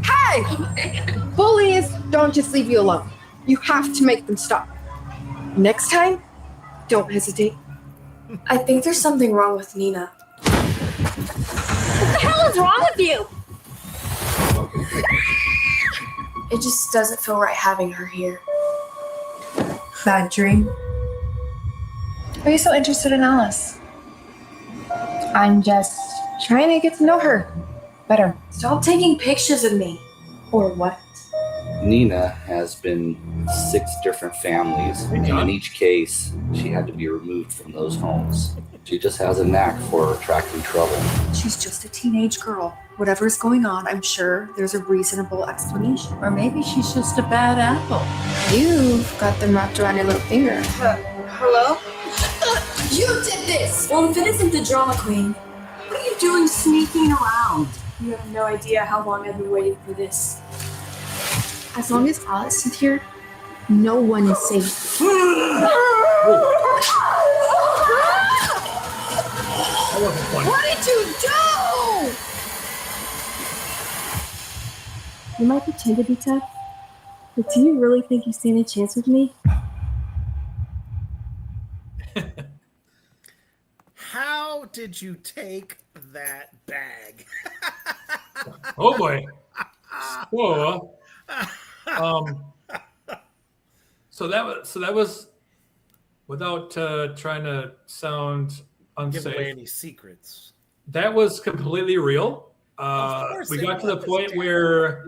Hey! Bullies don't just leave you alone. You have to make them stop. Next time, don't hesitate. I think there's something wrong with Nina. What the hell is wrong with you? It just doesn't feel right having her here. Bad dream. Why are you so interested in Alice? I'm just trying to get to know her better. Stop taking pictures of me. Or what? Nina has been 6 different families, and in each case, she had to be removed from those homes. She just has a knack for attracting trouble. She's just a teenage girl. Whatever's going on, I'm sure there's a reasonable explanation. Or maybe she's just a bad apple. You've got them wrapped around your little finger. Hello? You did this! Well, if it isn't the drama queen, What are you doing sneaking around? you have no idea how long I've been waiting for this. As long as Alice is here, no one is safe. That wasn't funny. What did you do? You might pretend to be tough, but do you really think you stand a chance with me? How did you take that bag? Oh boy. Whoa. So that was without trying to sound Give away unsafe. any secrets? That was completely real. Of course We it got to the was. point where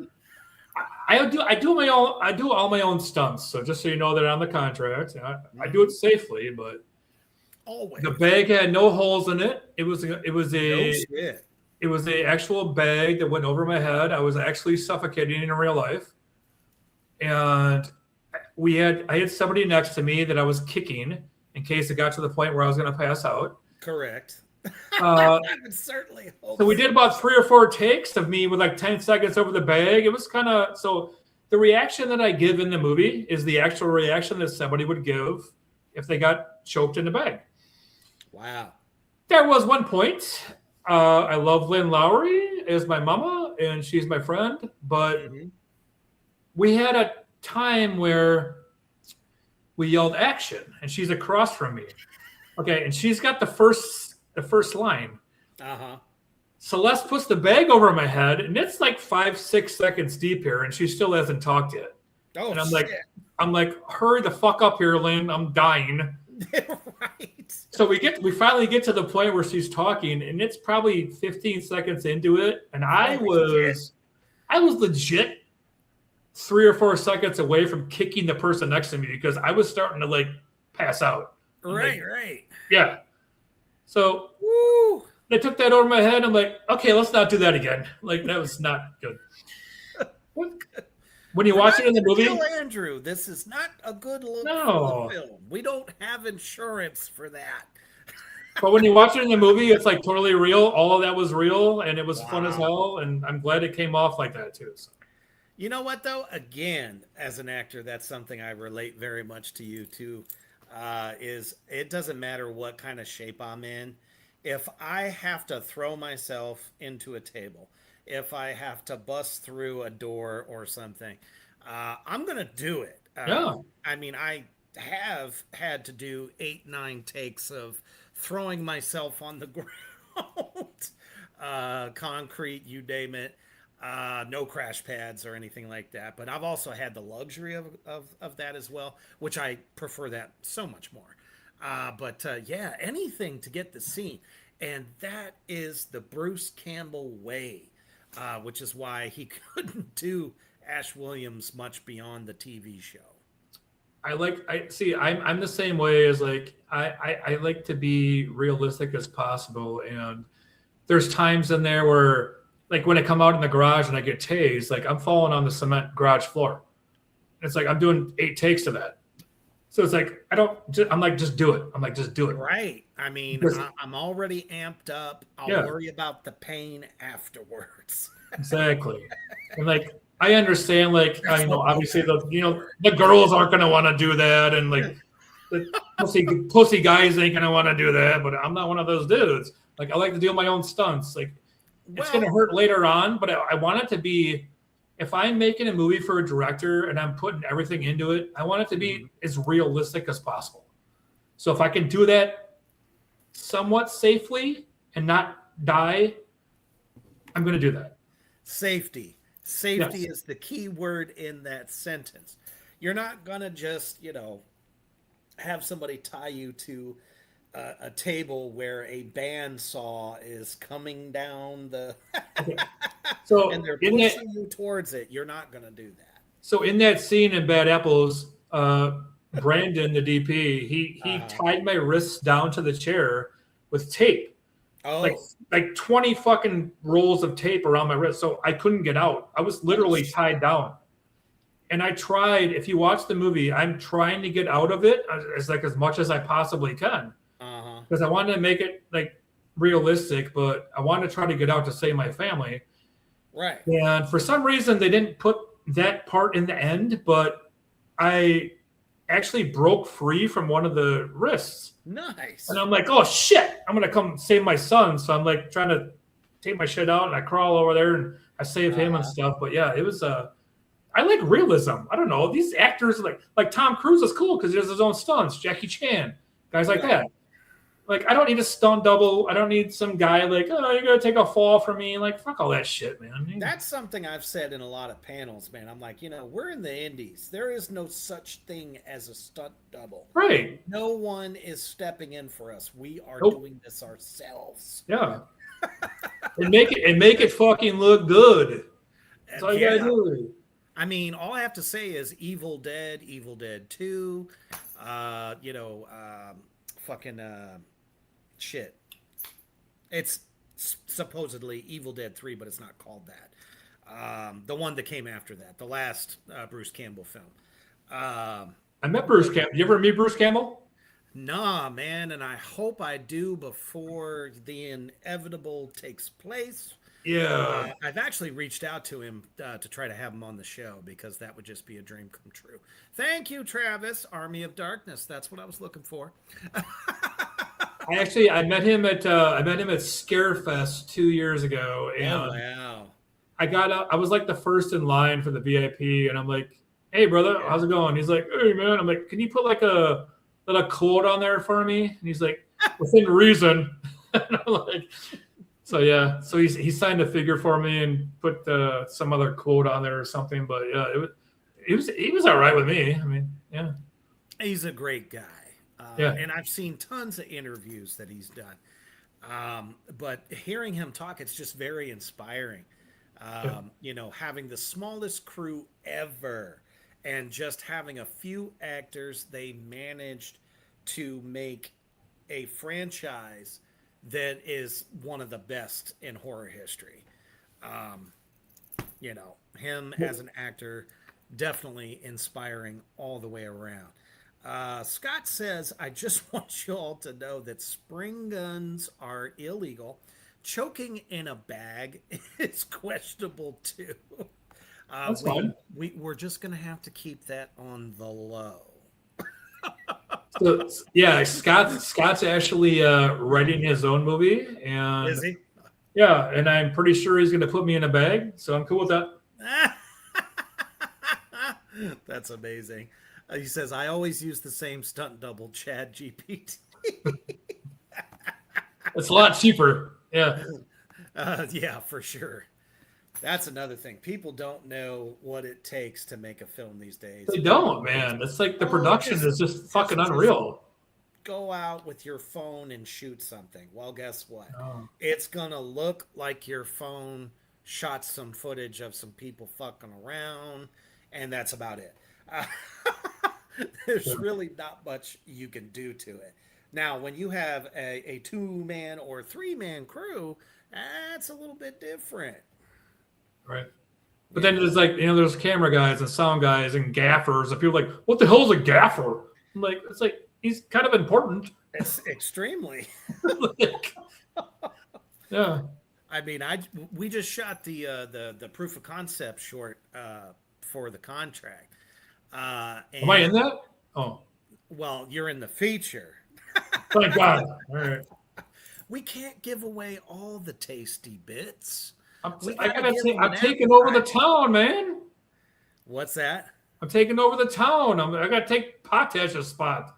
I do all my own stunts. So just so you know that on the contract, I do it safely, but Always. the bag had no holes in it. It was No shit. It was the actual bag that went over my head. I was actually suffocating in real life. And I had somebody next to me that I was kicking in case it got to the point where I was going to pass out. Correct. Uh, I would certainly hope so we did about 3 or 4 takes of me with like 10 seconds over the bag. It was kind of, so the reaction that I give in the movie is the actual reaction that somebody would give if they got choked in the bag. Wow. There was one point. I love Lynn Lowry as my mama, and she's my friend. But we had a time where we yelled action, and she's across from me. Okay, and she's got the first line. Uh-huh. Celeste puts the bag over my head, and it's like 5-6 seconds deep here, and she still hasn't talked yet. Oh, And shit. I'm like, hurry the fuck up here, Lynn. I'm dying. Right. So we finally get to the point where she's talking, and it's probably 15 seconds into it, and I Holy was I was legit 3 or 4 seconds away from kicking the person next to me because I was starting to like pass out. Right, like, right. Yeah. So Woo! they took that over my head. I'm like, okay, let's not do that again. Like, that was not good. When you watch it in the movie, Kill Andrew. This is not a good look for the film. We don't have insurance for that. But when you watch it in the movie, it's like totally real. All of that was real, and it was fun as hell. And I'm glad it came off like that too. So. You know what, though? Again, as an actor, that's something I relate very much to you too. Is it doesn't matter what kind of shape I'm in. If I have to throw myself into a table, if I have to bust through a door or something, I'm gonna do it. I mean, I have had to do 8, 9 takes of throwing myself on the ground, concrete, you name it. No crash pads or anything like that. But I've also had the luxury of that as well, which I prefer that so much more. But yeah, anything to get the scene. And that is the Bruce Campbell way, which is why he couldn't do Ash Williams much beyond the TV show. I'm the same way as like, I like to be realistic as possible. And there's times in there where, like when I come out in the garage and I get tased, like I'm falling on the cement garage floor. It's like I'm doing 8 takes of that. So it's like I'm like, just do it. I'm like, just do it. Right. I mean, I'm already amped up. I'll worry about the pain afterwards. Exactly. And like I understand, like obviously the girls aren't gonna want to do that, and like the pussy guys ain't gonna want to do that. But I'm not one of those dudes. Like I like to do my own stunts. Like. It's going to hurt later on, but I want it to be, if I'm making a movie for a director and I'm putting everything into it, I want it to be as realistic as possible. So if I can do that somewhat safely and not die, I'm going to do that. Safety. Safety is the key word in that sentence. You're not going to just, have somebody tie you to a table where a bandsaw is coming down the so and they're pushing you towards it. You're not going to do that. So in that scene in Bad Apples, Brandon, the DP, he tied my wrists down to the chair with tape. Oh, like 20 fucking rolls of tape around my wrist, so I couldn't get out. I was literally tied down. And I tried. If you watch the movie, I'm trying to get out of it as much as I possibly can. Because I wanted to make it like realistic, but I wanted to try to get out to save my family. Right. And for some reason, they didn't put that part in the end, but I actually broke free from one of the wrists. Nice. And I'm like, oh shit, I'm gonna come save my son. So I'm like trying to take my shit out, and I crawl over there and I save him and stuff. But yeah, it was I like realism. I don't know. These actors like Tom Cruise is cool because he has his own stunts. Jackie Chan, guys like that. Like, I don't need a stunt double. I don't need some guy like, oh, you're going to take a fall for me. Like, fuck all that shit, man. That's something I've said in a lot of panels, man. I'm like, we're in the Indies. There is no such thing as a stunt double. Right. No one is stepping in for us. We are doing this ourselves. Yeah. and make it fucking look good. That's all you got to do. I mean, all I have to say is Evil Dead 2, shit. It's supposedly Evil Dead 3, but it's not called that. The one that came after that, the last Bruce Campbell film. I met Bruce Campbell. You ever meet Bruce Campbell? Nah, man, and I hope I do before the inevitable takes place. Yeah. I've actually reached out to him to try to have him on the show because that would just be a dream come true. Thank you, Travis. Army of Darkness. That's what I was looking for. I met him at Scarefest 2 years ago, and wow. I got up. I was like the first in line for the VIP, and I'm like, "Hey, brother, how's it going?" He's like, "Hey, man." I'm like, "Can you put like a little quote on there for me?" And he's like, "Within reason." And I'm like, so yeah, so he signed a figure for me and put some other quote on there or something. But yeah, he was all right with me. I mean, yeah, he's a great guy. And I've seen tons of interviews that he's done. But hearing him talk, it's just very inspiring. You know, having the smallest crew ever and just having a few actors, they managed to make a franchise that is one of the best in horror history. You know, him as an actor, definitely inspiring all the way around. Scott says, I just want you all to know that spring guns are illegal. Choking in a bag is questionable too. That's fine. We're just going to have to keep that on the low. So, yeah, Scott's actually writing his own movie, and Is he? Yeah, and I'm pretty sure he's going to put me in a bag, so I'm cool with that. That's amazing. He says, I always use the same stunt double, Chad GPT. It's a lot cheaper. Yeah. Yeah, for sure. That's another thing. People don't know what it takes to make a film these days. They don't, man. It's like the production is just fucking unreal. Go out with your phone and shoot something. Well, guess what? Oh. It's going to look like your phone shot some footage of some people fucking around, and that's about it. There's really not much you can do to it. Now, when you have a 2-man or 3-man crew, that's a little bit different. Right. But then there's like, you know, there's camera guys and sound guys and gaffers, and people are like, what the hell is a gaffer? I'm like, it's like, he's kind of important. It's extremely. Yeah. I mean, we just shot the proof of concept short for the contract. Am I in that? Oh. Well, you're in the feature. Thank God. All right. We can't give away all the tasty bits. I'm taking over the town, man. What's that? I'm taking over the town. I got to take Potash's spot.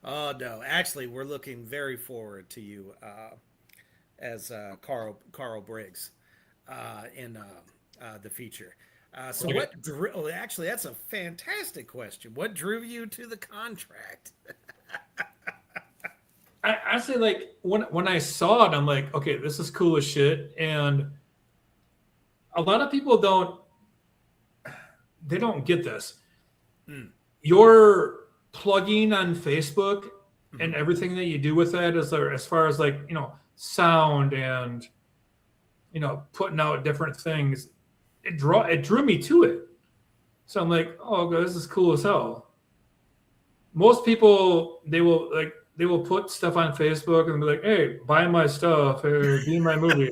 Oh no! Actually, we're looking very forward to you as Carl Briggs in the feature. So Okay. what drew? Oh, actually, that's a fantastic question. What drew you to the contract? I say, like, when I saw it, I'm like, okay, this is cool as shit. And a lot of people don't get this. Your plugging on Facebook and everything that you do with that is there, as far as, like, you know, sound and, you know, putting out different things. It drew me to it. So I'm like, oh, this is cool as hell. Most people, they will put stuff on Facebook and be like, hey, buy my stuff or be in my movie.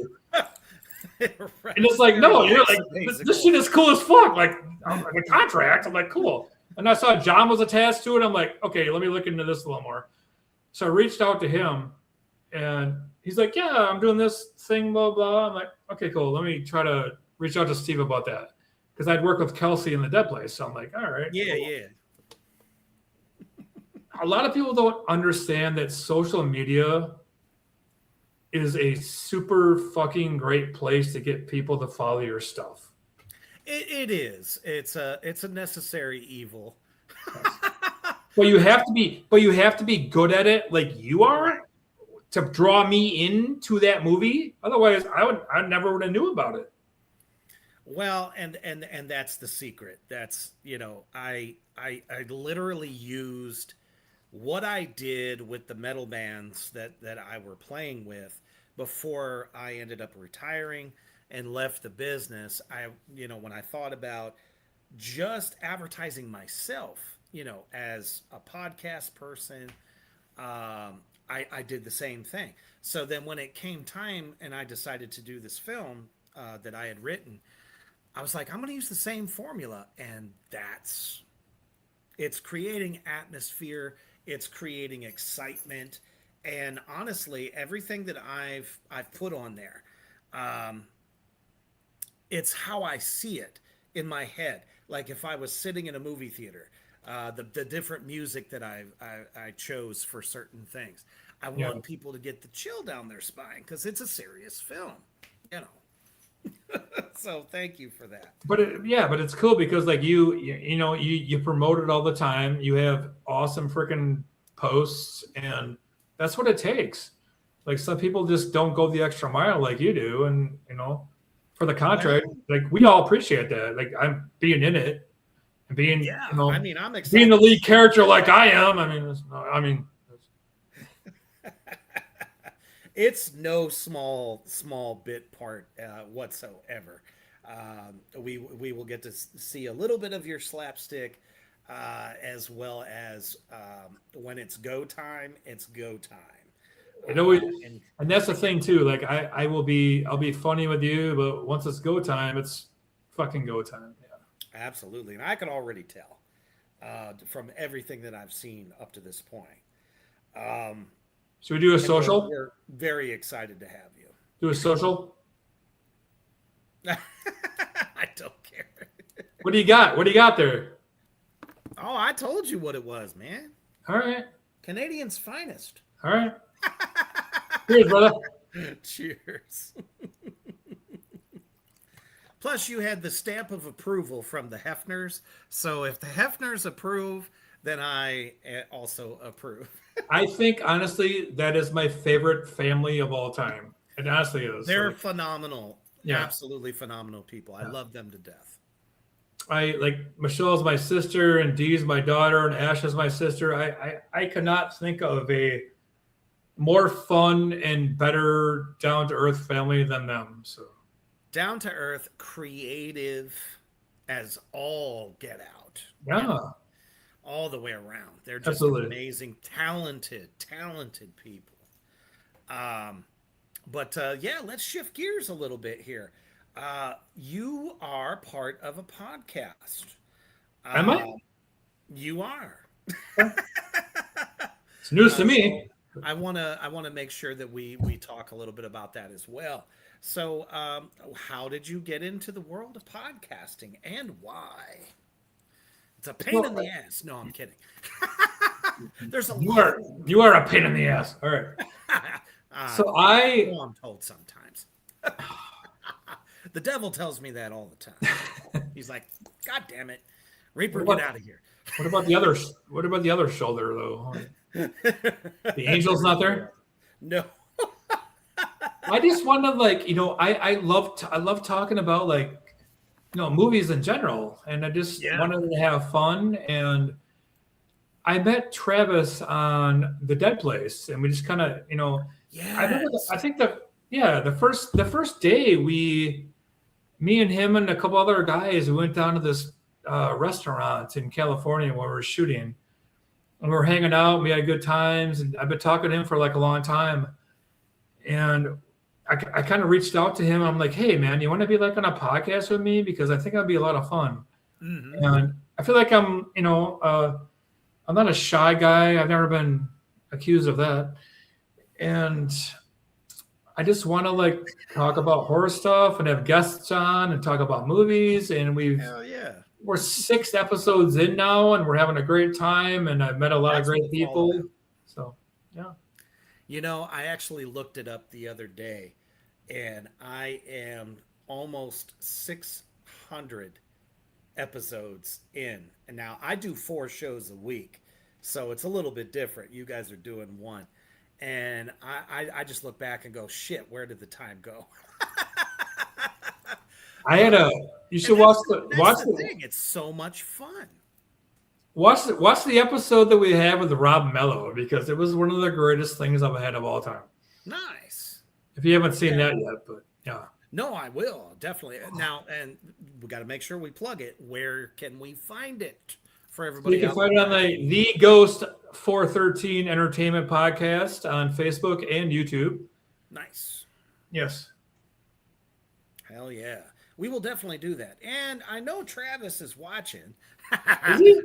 Right. And it's like, no, you're like, this shit is cool as fuck. Like, I'm like, a contract. I'm like, cool. And I saw John was attached to it. I'm like, okay, let me look into this a little more. So I reached out to him, and he's like, yeah, I'm doing this thing, blah, blah. I'm like, okay, cool. Let me try to reach out to Steve about that. Because I'd worked with Kelsey in the Dead Place. So I'm like, all right. Yeah, cool. yeah. A lot of people don't understand that social media is a super fucking great place to get people to follow your stuff. It is. It's a necessary evil. But you have to be good at it, like you are, to draw me into that movie. Otherwise, I never would have knew about it. Well, and that's the secret. That's, you know, I literally used what I did with the metal bands that I were playing with before I ended up retiring and left the business. When I thought about just advertising myself, you know, as a podcast person, I did the same thing. So then when it came time and I decided to do this film that I had written, I was like, I'm going to use the same formula. And it's creating atmosphere. It's creating excitement. And honestly, everything that I've put on there, it's how I see it in my head. Like if I was sitting in a movie theater, the different music that I chose for certain things. I want people to get the chill down their spine because it's a serious film, you know. So thank you for that. But it's cool because like you promote it all the time. You have awesome freaking posts, and that's what it takes. Like some people just don't go the extra mile like you do, and for the contract, like we all appreciate that. Like I'm being in it and being, I mean, I'm excited. being the lead character like I am. It's no small bit part whatsoever. We will get to see a little bit of your slapstick, as well as when it's go time, it's go time. And that's the thing too. Like I'll be funny with you, but once it's go time, it's fucking go time. Yeah, absolutely. And I can already tell from everything that I've seen up to this point. Should we do a social? We're very excited to have you. Do a social? I don't care. What do you got? What do you got there? Oh, I told you what it was, man. All right. Canadian's finest. All right. Cheers, brother. Cheers. Plus, you had the stamp of approval from the Hefners. So if the Hefners approve, then I also approve. I think, honestly, that is my favorite family of all time. It honestly is. They're phenomenal. Yeah. Absolutely phenomenal people. I love them to death. Michelle's my sister, and Dee's my daughter, and Ash is my sister. I cannot think of a more fun and better down-to-earth family than them. So down-to-earth, creative as all get out. Yeah. All the way around. They're just amazing, talented people. But let's shift gears a little bit here. You are part of a podcast. Am I? You are. It's news to me. I want to make sure that we talk a little bit about that as well. So, how did you get into the world of podcasting and why? It's a pain in the ass. No, I'm kidding. There's a lot. You are a pain in the ass. All right. I'm told sometimes. The devil tells me that all the time. He's like, God damn it, Reaper, get out of here. What about the other shoulder though? The angel's not there? No. I just want to I love talking about movies in general, and I just wanted to have fun. And I met Travis on The Dead Place, and we just kind of I think the first day me and him and a couple other guys, we went down to this restaurant in California where we were shooting, and we were hanging out. We had good times, and I've been talking to him for a long time. And I kind of reached out to him. I'm like, hey man, you want to be on a podcast with me? Because I think that'd be a lot of fun. Mm-hmm. And I feel like I'm not a shy guy. I've never been accused of that. And I just want to talk about horror stuff and have guests on and talk about movies. And we're 6 episodes in now, and we're having a great time. And I've met a lot of great people. So, yeah. I actually looked it up the other day, and I am almost 600 episodes in. And now I do 4 shows a week, so it's a little bit different. You guys are doing 1. And I just look back and go, shit, where did the time go? You should watch the thing. It's so much fun. Watch the episode that we had with Rob Mello, because it was one of the greatest things I've had of all time. Nice. If you haven't seen that yet, but yeah. No, I will definitely. Now, and we got to make sure we plug it. Where can we find it for everybody? You can find it on the Ghost 413 Entertainment Podcast on Facebook and YouTube. Nice. Yes. Hell yeah. We will definitely do that. And I know Travis is watching. Is he?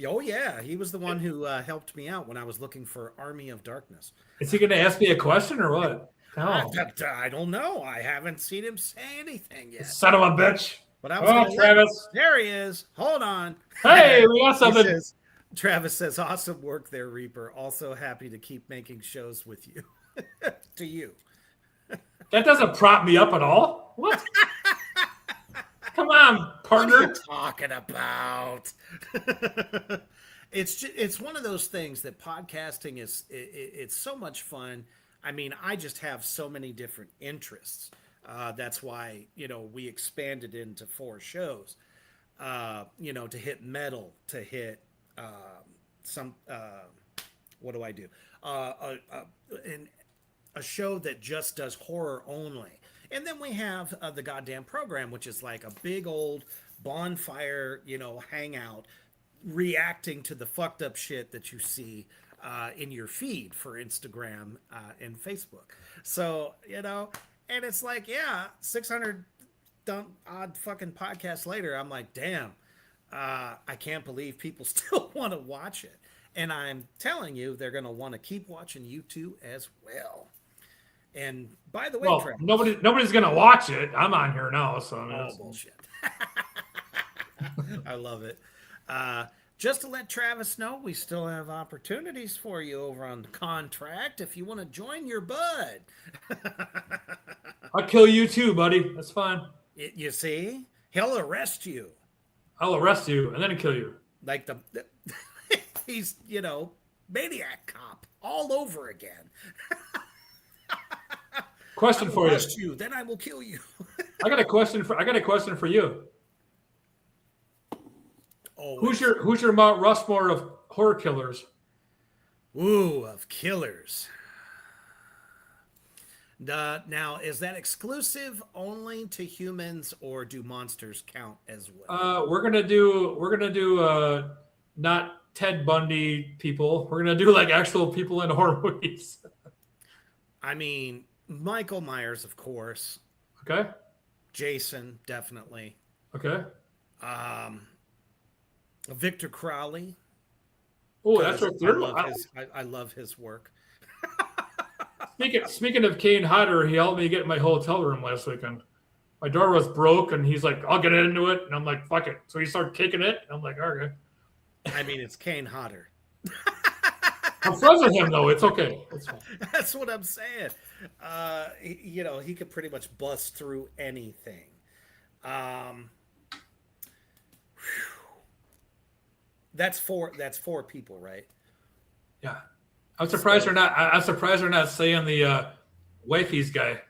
Oh, yeah. He was the one who helped me out when I was looking for Army of Darkness. Is he going to ask me a question or what? No. I don't know. I haven't seen him say anything yet. Son of a bitch. But I was Travis. There he is. Hold on. Hey, we got something. Travis says, awesome work there, Reaper. Also happy to keep making shows with you. To you. That doesn't prop me up at all. What? Come on, partner. What are you talking about? It's one of those things that podcasting is. It's so much fun. I mean, I just have so many different interests. That's why, we expanded into 4 shows, to hit metal, to hit some, what do I do? A show that just does horror only. And then we have the goddamn program, which is like a big old bonfire, hangout, reacting to the fucked up shit that you see in your feed for Instagram and Facebook. So, and it's like, 600 odd fucking podcasts later, I'm like, damn, I can't believe people still want to watch it. And I'm telling you, they're going to want to keep watching you two as well. And by the way, well, Travis, nobody's going to watch it. I'm on here now, so bullshit. I love it. Just to let Travis know, we still have opportunities for you over on the contract if you want to join your bud. I'll kill you too, buddy. That's fine. You see? He'll arrest you. I'll arrest you and then kill you. Like he's, maniac cop all over again. Question for you. Then I will kill you. I got a question for you. Oh, who's your Mount Rushmore of horror killers? Ooh, of killers. Now, is that exclusive only to humans, or do monsters count as well? We're gonna do not Ted Bundy people. We're gonna do like actual people in horror movies. I mean, Michael Myers, of course. Okay. Jason, definitely. Okay. Victor Crowley. Oh, that's right. I love his work. Speaking of Kane Hodder, he helped me get my hotel room last weekend. My door was broke, and he's like, "I'll get into it," and I'm like, "Fuck it." So he started kicking it. And I'm like, "Okay." I mean, it's Kane Hodder. I'm friends with him, though. It's okay. It's fine. That's what I'm saying. He could pretty much bust through anything. That's four people, right? Yeah. I'm surprised they're not saying the wifey's guy.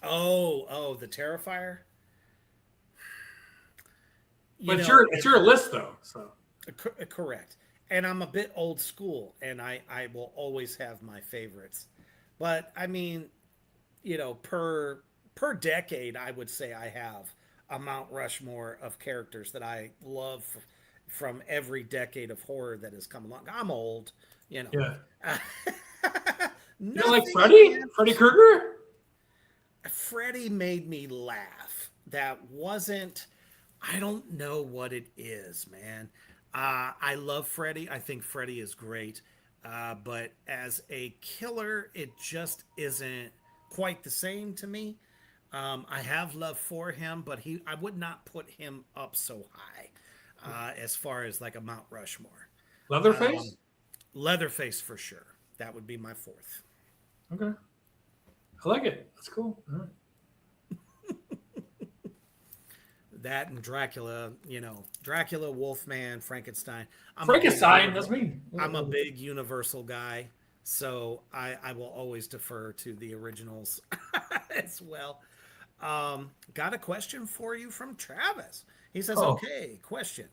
Oh, the Terrifier. But it's your list though. So correct. And I'm a bit old school, and I will always have my favorites. But I mean, per decade, I would say I have a Mount Rushmore of characters that I love from every decade of horror that has come along. I'm old, Yeah. You don't like Freddy Krueger? Freddy made me laugh. That wasn't. I don't know what it is, man. I love Freddy. I think Freddy is great. But as a killer, it just isn't quite the same to me. I have love for him, but I would not put him up so high as far as like a Mount Rushmore. Leatherface? Leatherface for sure. That would be my 4th. Okay. I like it. That's cool. All right. That and Dracula, Dracula, Wolfman, Frankenstein. Frankenstein, that's me. I'm a big Universal guy, so I will always defer to the originals as well. Got a question for you from Travis. He says, okay, question.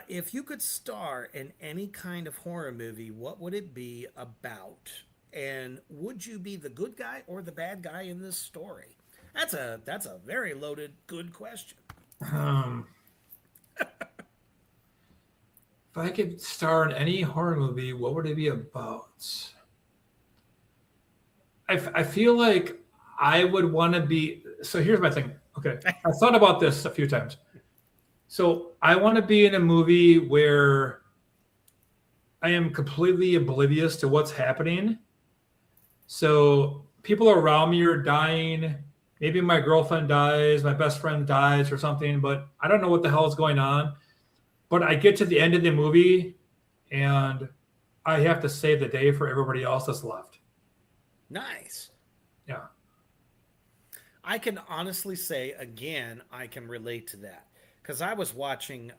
If you could star in any kind of horror movie, what would it be about? And would you be the good guy or the bad guy in this story? That's a very loaded, good question. If I could star in any horror movie, what would it be about? I feel like I would want to be. So here's my thing. Okay, I thought about this a few times. So I want to be in a movie where I am completely oblivious to what's happening. So people around me are dying. Maybe my girlfriend dies, my best friend dies or something, but I don't know what the hell is going on. But I get to the end of the movie and I have to save the day for everybody else that's left. Nice. Yeah. I can honestly say, again, I can relate to that. Because I was watching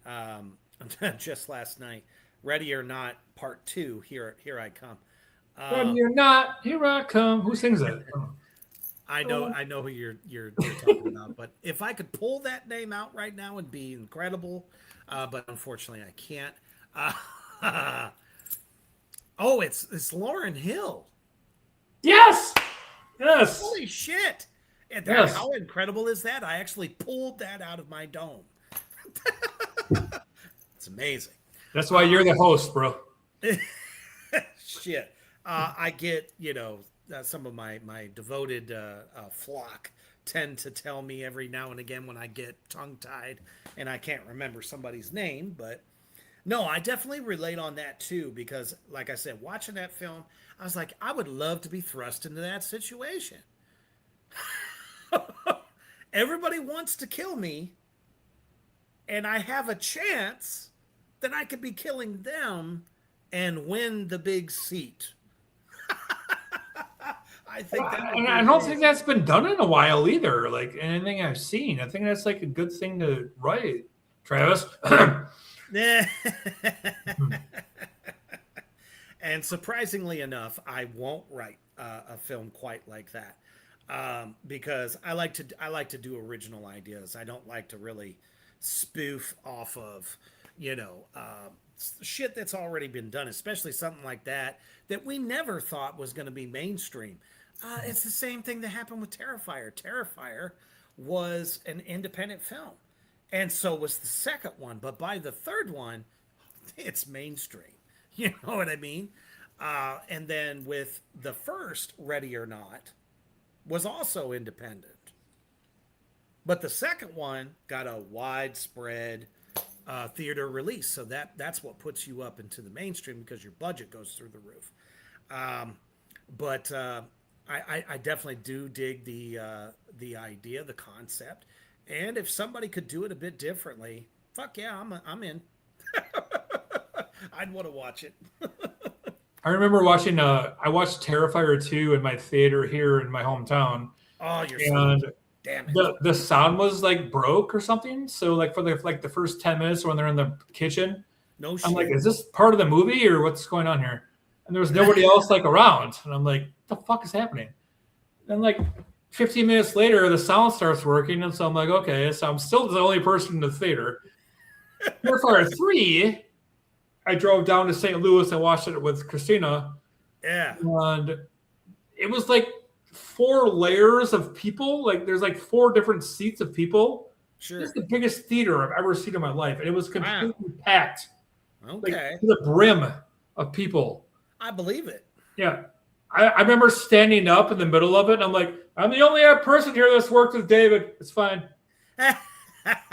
just last night, Ready or Not Part 2, Here I Come. Ready or not, here I come. Who sings that? I know who you're talking about. But if I could pull that name out right now, it'd be incredible. But unfortunately, I can't. Oh, it's Lauryn Hill. Yes. Yes. Holy shit! And Yes. how incredible is that? I actually pulled that out of my dome. It's amazing. That's why you're the host, bro. Shit. I get, some of my devoted flock tend to tell me every now and again when I get tongue-tied and I can't remember somebody's name, but no, I definitely relate on that too, because like I said, watching that film, I was like, I would love to be thrust into that situation. Everybody wants to kill me, and I have a chance that I could be killing them and win the big seat. I think I don't think that's been done in a while either. Like anything I've seen, I think that's like a good thing to write, Travis. And surprisingly enough, I won't write a film quite like that, because I like to do original ideas. I don't like to really spoof off of shit that's already been done, especially something like that we never thought was going to be mainstream. It's the same thing that happened with Terrifier. Terrifier was an independent film, and so was the second one. But by the third one, it's mainstream. You know what I mean? And then with the first, Ready or Not, was also independent. But the second one got a widespread theater release. So that's what puts you up into the mainstream, because your budget goes through the roof. But I definitely do dig the idea, the concept. And if somebody could do it a bit differently, fuck yeah, I'm in. I'd want to watch it. I remember watching. I watched Terrifier 2 in my theater here in my hometown. Oh, you're and so damn it. The sound was like broke or something. So like for the first 10 minutes when they're in the kitchen, No shit. I'm like, is this part of the movie or what's going on here? And there was nobody else like around, and I'm like, what the fuck is happening? And like 15 minutes later, the sound starts working, and so I'm like, okay, so I'm still the only person in the theater. Terrifier 3. I drove down to St. Louis and watched it with Christina. Yeah. And it was like 4 layers of people. Like there's like 4 different seats of people. Sure. It's the biggest theater I've ever seen in my life. And it was completely packed. Okay. Like, to the brim of people. I believe it. Yeah. I remember standing up in the middle of it, and I'm like, I'm the only person here that's worked with David. It's fine.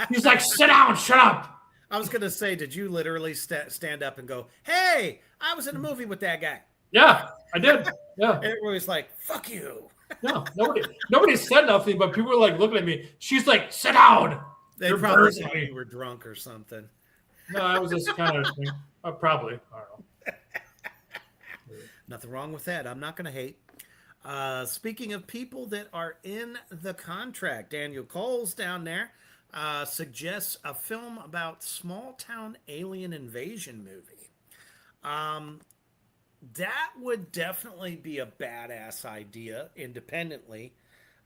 He's like, sit down, shut up. I was going to say, did you literally stand up and go, hey, I was in a movie with that guy? Yeah, I did. Yeah. And everybody's like, fuck you. No, nobody said nothing, but people were like looking at me. She's like, sit down. They You're probably bursting thought me. you were drunk or something. No, I was just kind of probably. I don't know. Nothing wrong with that. I'm not going to hate. Speaking of people that are in the contract, Daniel Cole's down there suggests a film about small town alien invasion movie. That would definitely be a badass idea independently,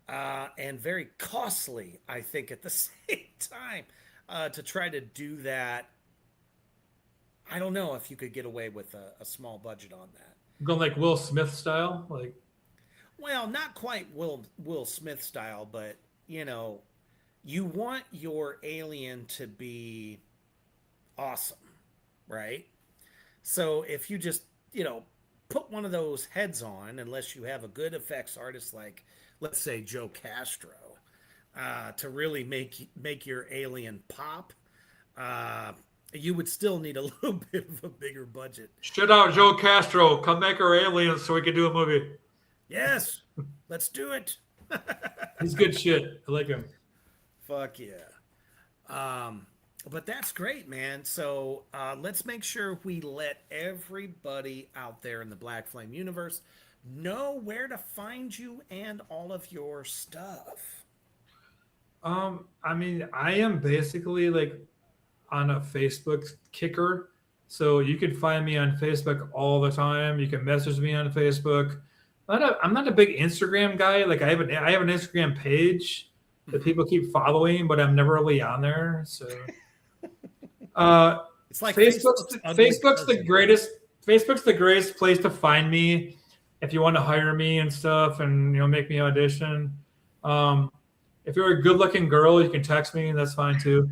and very costly, I think, at the same time, to try to do that. I don't know if you could get away with a small budget on that. Going like Will Smith style, like. Well, not quite Will Smith style, but you want your alien to be awesome, right? So if you just put one of those heads on, unless you have a good effects artist like, let's say, Joe Castro, to really make your alien pop, you would still need a little bit of a bigger budget. Shut out Joe Castro. Come make our aliens so we can do a movie. Yes, let's do it. He's good shit. I like him. Fuck yeah. But that's great, man. So let's make sure we let everybody out there in the Black Flame universe know where to find you and all of your stuff. I mean, I am basically like on a Facebook kicker. So you can find me on Facebook all the time. You can message me on Facebook. I'm not a big Instagram guy. Like I have an Instagram page that people keep following, but I'm never really on there. So It's like Facebook's the greatest. Facebook's the greatest place to find me if you want to hire me and stuff, and make me audition. If you're a good-looking girl, you can text me. That's fine too.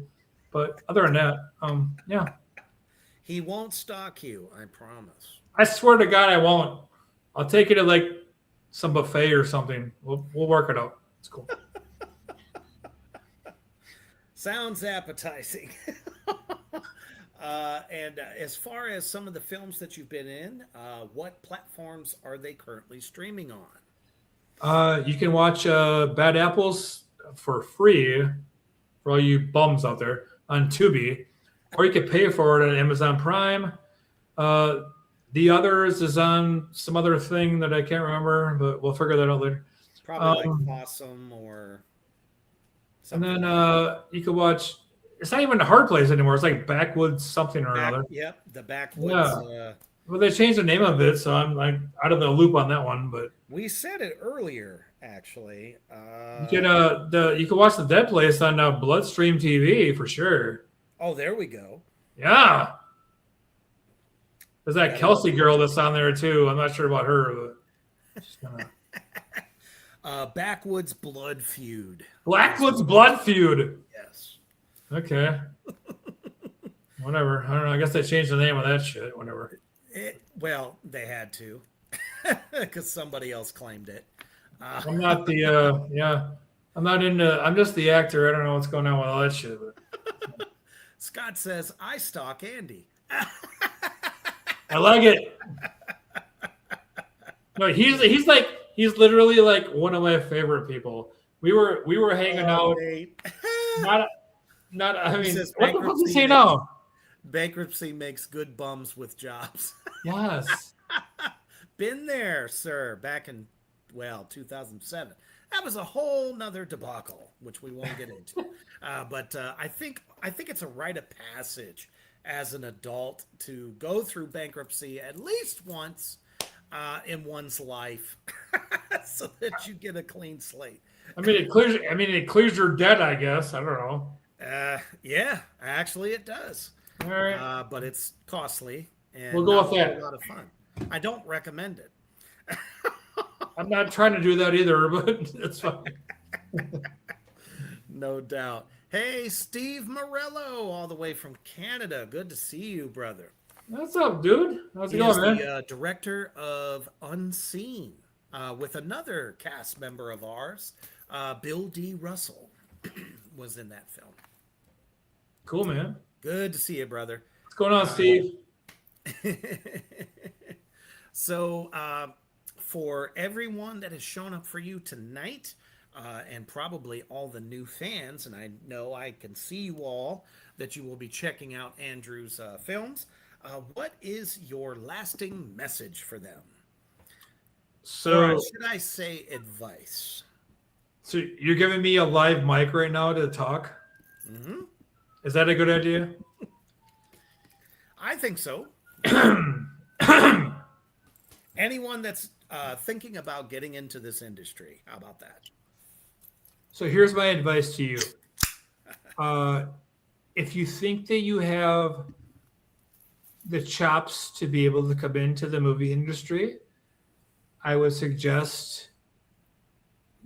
But other than that, yeah. He won't stalk you, I promise. I swear to God, I won't. I'll take you to like some buffet or something. We'll work it out. It's cool. Sounds appetizing. And as far as some of the films that you've been in, what platforms are they currently streaming on? You can watch Bad Apples for free for all you bums out there on Tubi, or you can pay for it on Amazon Prime. The others is on some other thing that I can't remember, but we'll figure that out later. Probably like Possum or something. And then you can watch. It's not even the Hard Place anymore. It's like Backwoods something or another. Yep, the Backwoods. Yeah. Well, they changed the name of it, so I'm like out of the loop on that one. But we said it earlier, actually. You can watch the Dead Place on Bloodstream TV for sure. Oh, there we go. Yeah. There's that Kelsey girl that's on there too. I'm not sure about her, but she's gonna... Backwoods Blood Feud. Backwoods Blood Feud. Yes. Okay. Whatever. I don't know. I guess they changed the name of that shit. Whatever. Well, they had to, because somebody else claimed it. I'm not the I'm not into. I'm just the actor. I don't know what's going on with all that shit. But... Scott says I stalk Andy. I like it. No, he's literally like one of my favorite people. We were hanging out. Not. I mean, what the fuck is he saying now? Bankruptcy makes good bums with jobs. Yes. Been there, sir. Back in 2007. That was a whole nother debacle, which we won't get into. But I think it's a rite of passage as an adult to go through bankruptcy at least once in one's life, so that you get a clean slate. It clears your debt, I guess. I don't know. Yeah, actually it does. All right. But it's costly and we'll go with that. A lot of fun. I don't recommend it. I'm not trying to do that either, but it's fine. No doubt. Hey, Steve Morello, all the way from Canada. Good to see you, brother. What's up, dude? How's it going, man? The director of Unseen, with another cast member of ours, Bill D. Russell, was in that film. Cool, man. Good to see you, brother. What's going on, Steve? So, for everyone that has shown up for you tonight, and probably all the new fans, and I know I can see you all, that you will be checking out Andrew's films, what is your lasting message for them? So, or should I say advice? So you're giving me a live mic right now to talk? Mm-hmm. Is that a good idea? I think so. Anyone that's thinking about getting into this industry, how about that? So here's my advice to you. If you think that you have the chops to be able to come into the movie industry, I would suggest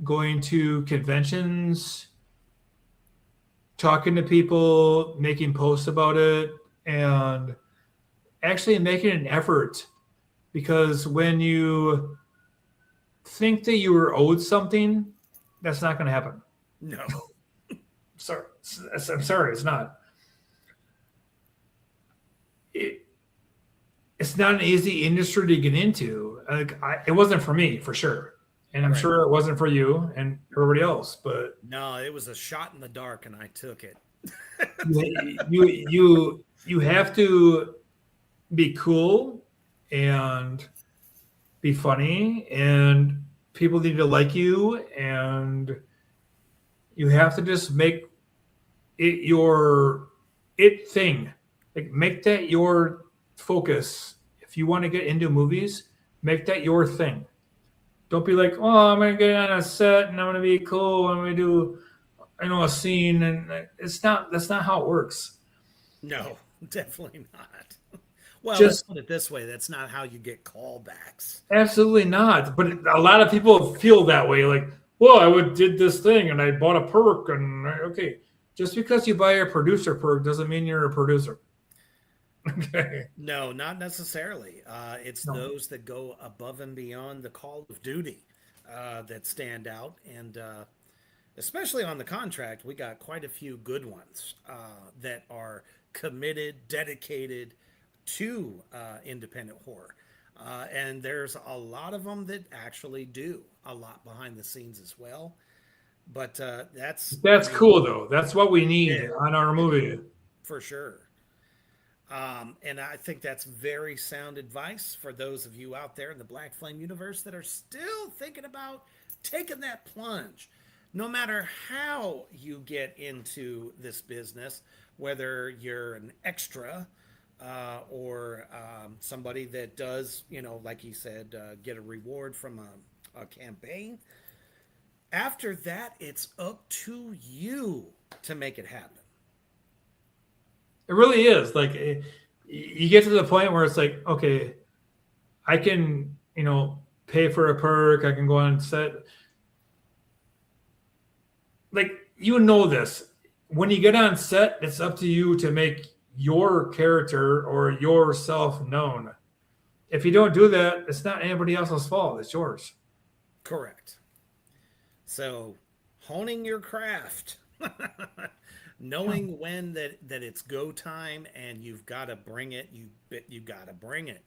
going to conventions, talking to people, making posts about it, and actually making an effort. Because when you think that you were owed something, that's not going to happen. No. Sorry. I'm sorry, it's not. It's not an easy industry to get into. It wasn't for me, for sure. And I'm sure it wasn't for you and everybody else. But no, it was a shot in the dark, and I took it. you have to be cool and be funny, and people need to like you, and you have to just make it your thing. Like, make that your focus. If you want to get into movies, make that your thing. Don't be like, oh, I'm gonna get on a set and I'm gonna be cool. I'm gonna do, a scene, and it's not. That's not how it works. No, definitely not. Well, let's Just put it this way: that's not how you get callbacks. absolutely not. But a lot of people feel that way. Like, well, did this thing and I bought a perk, and okay, just because you buy a producer perk doesn't mean you're a producer. Okay. No, not necessarily. It's No. those that go above and beyond the call of duty that stand out, and especially on the contract, we got quite a few good ones that are committed, dedicated to independent horror. And there's a lot of them that actually do a lot behind the scenes as well. But that's Cool though. That's what we need Yeah. on our movie. for sure. And I think that's very sound advice for those of you out there in the Black Flame universe that are still thinking about taking that plunge. No matter how you get into this business, whether you're an extra or somebody that does, like he said, get a reward from a campaign. After that, it's up to you to make it happen. It really is. Like, you get to the point where it's like, okay, I can, pay for a perk. I can go on set. Like, this. When you get on set, it's up to you to make your character or yourself known. If you don't do that, it's not anybody else's fault. It's yours. Correct. So, honing your craft. Knowing when that it's go time and you've got to bring it, you got to bring it.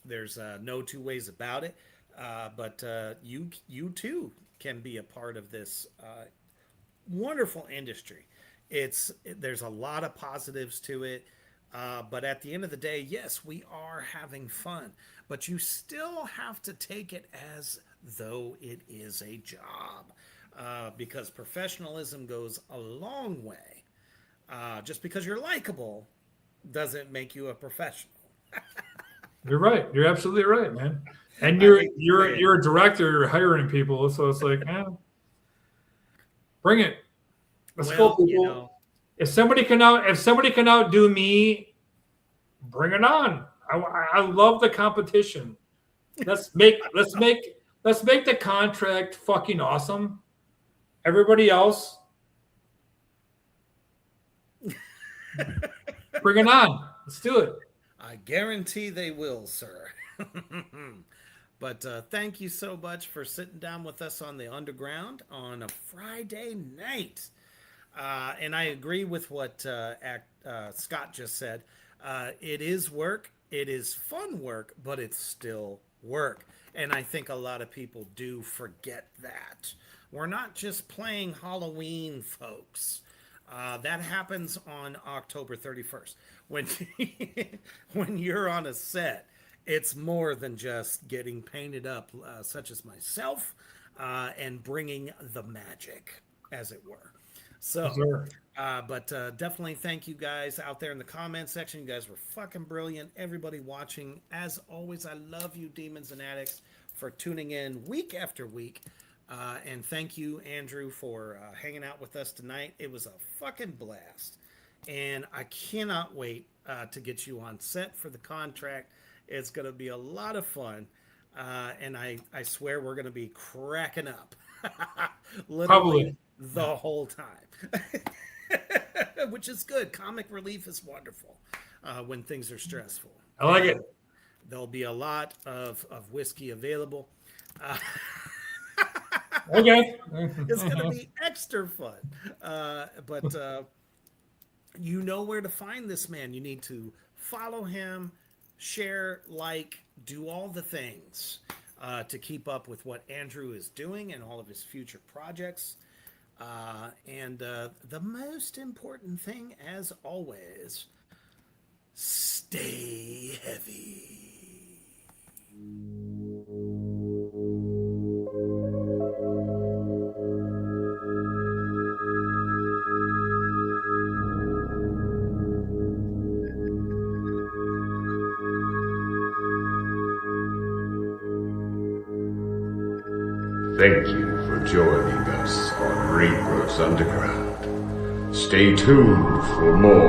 There's no two ways about it. But you too can be a part of this wonderful industry. There's a lot of positives to it. But at the end of the day, yes, we are having fun, but you still have to take it as though it is a job. Because professionalism goes a long way. Just because you're likable doesn't make you a professional. You're right. You're absolutely right, man. And you're a director. You're hiring people, so it's like, bring it. Let's go, people. If somebody can outdo me, bring it on. I love the competition. Let's make the contract fucking awesome. Everybody else, bring it on. Let's do it. I guarantee they will, sir. But thank you so much for sitting down with us on the Underground on a Friday night. And I agree with what Scott just said. It is work. It is fun work, but it's still work. And I think a lot of people do forget that. We're not just playing Halloween, folks. That happens on October 31st. When you're on a set, it's more than just getting painted up, such as myself, and bringing the magic, as it were. So, Sure. but definitely thank you guys out there in the comment section. You guys were fucking brilliant. Everybody watching, as always, I love you, Demons and Addicts, for tuning in week after week. And thank you, Andrew, for hanging out with us tonight. It was a fucking blast. And I cannot wait to get you on set for the contract. It's going to be a lot of fun. And I swear we're going to be cracking up. Literally Probably. the whole time. Which is good. Comic relief is wonderful when things are stressful. I like it. There'll be a lot of whiskey available. Okay. It's going to be extra fun. But you know where to find this man. You need to follow him, share, like, do all the things to keep up with what Andrew is doing and all of his future projects. And the most important thing, as always, stay heavy. Thank you for joining us on Reaper's Underground. Stay tuned for more.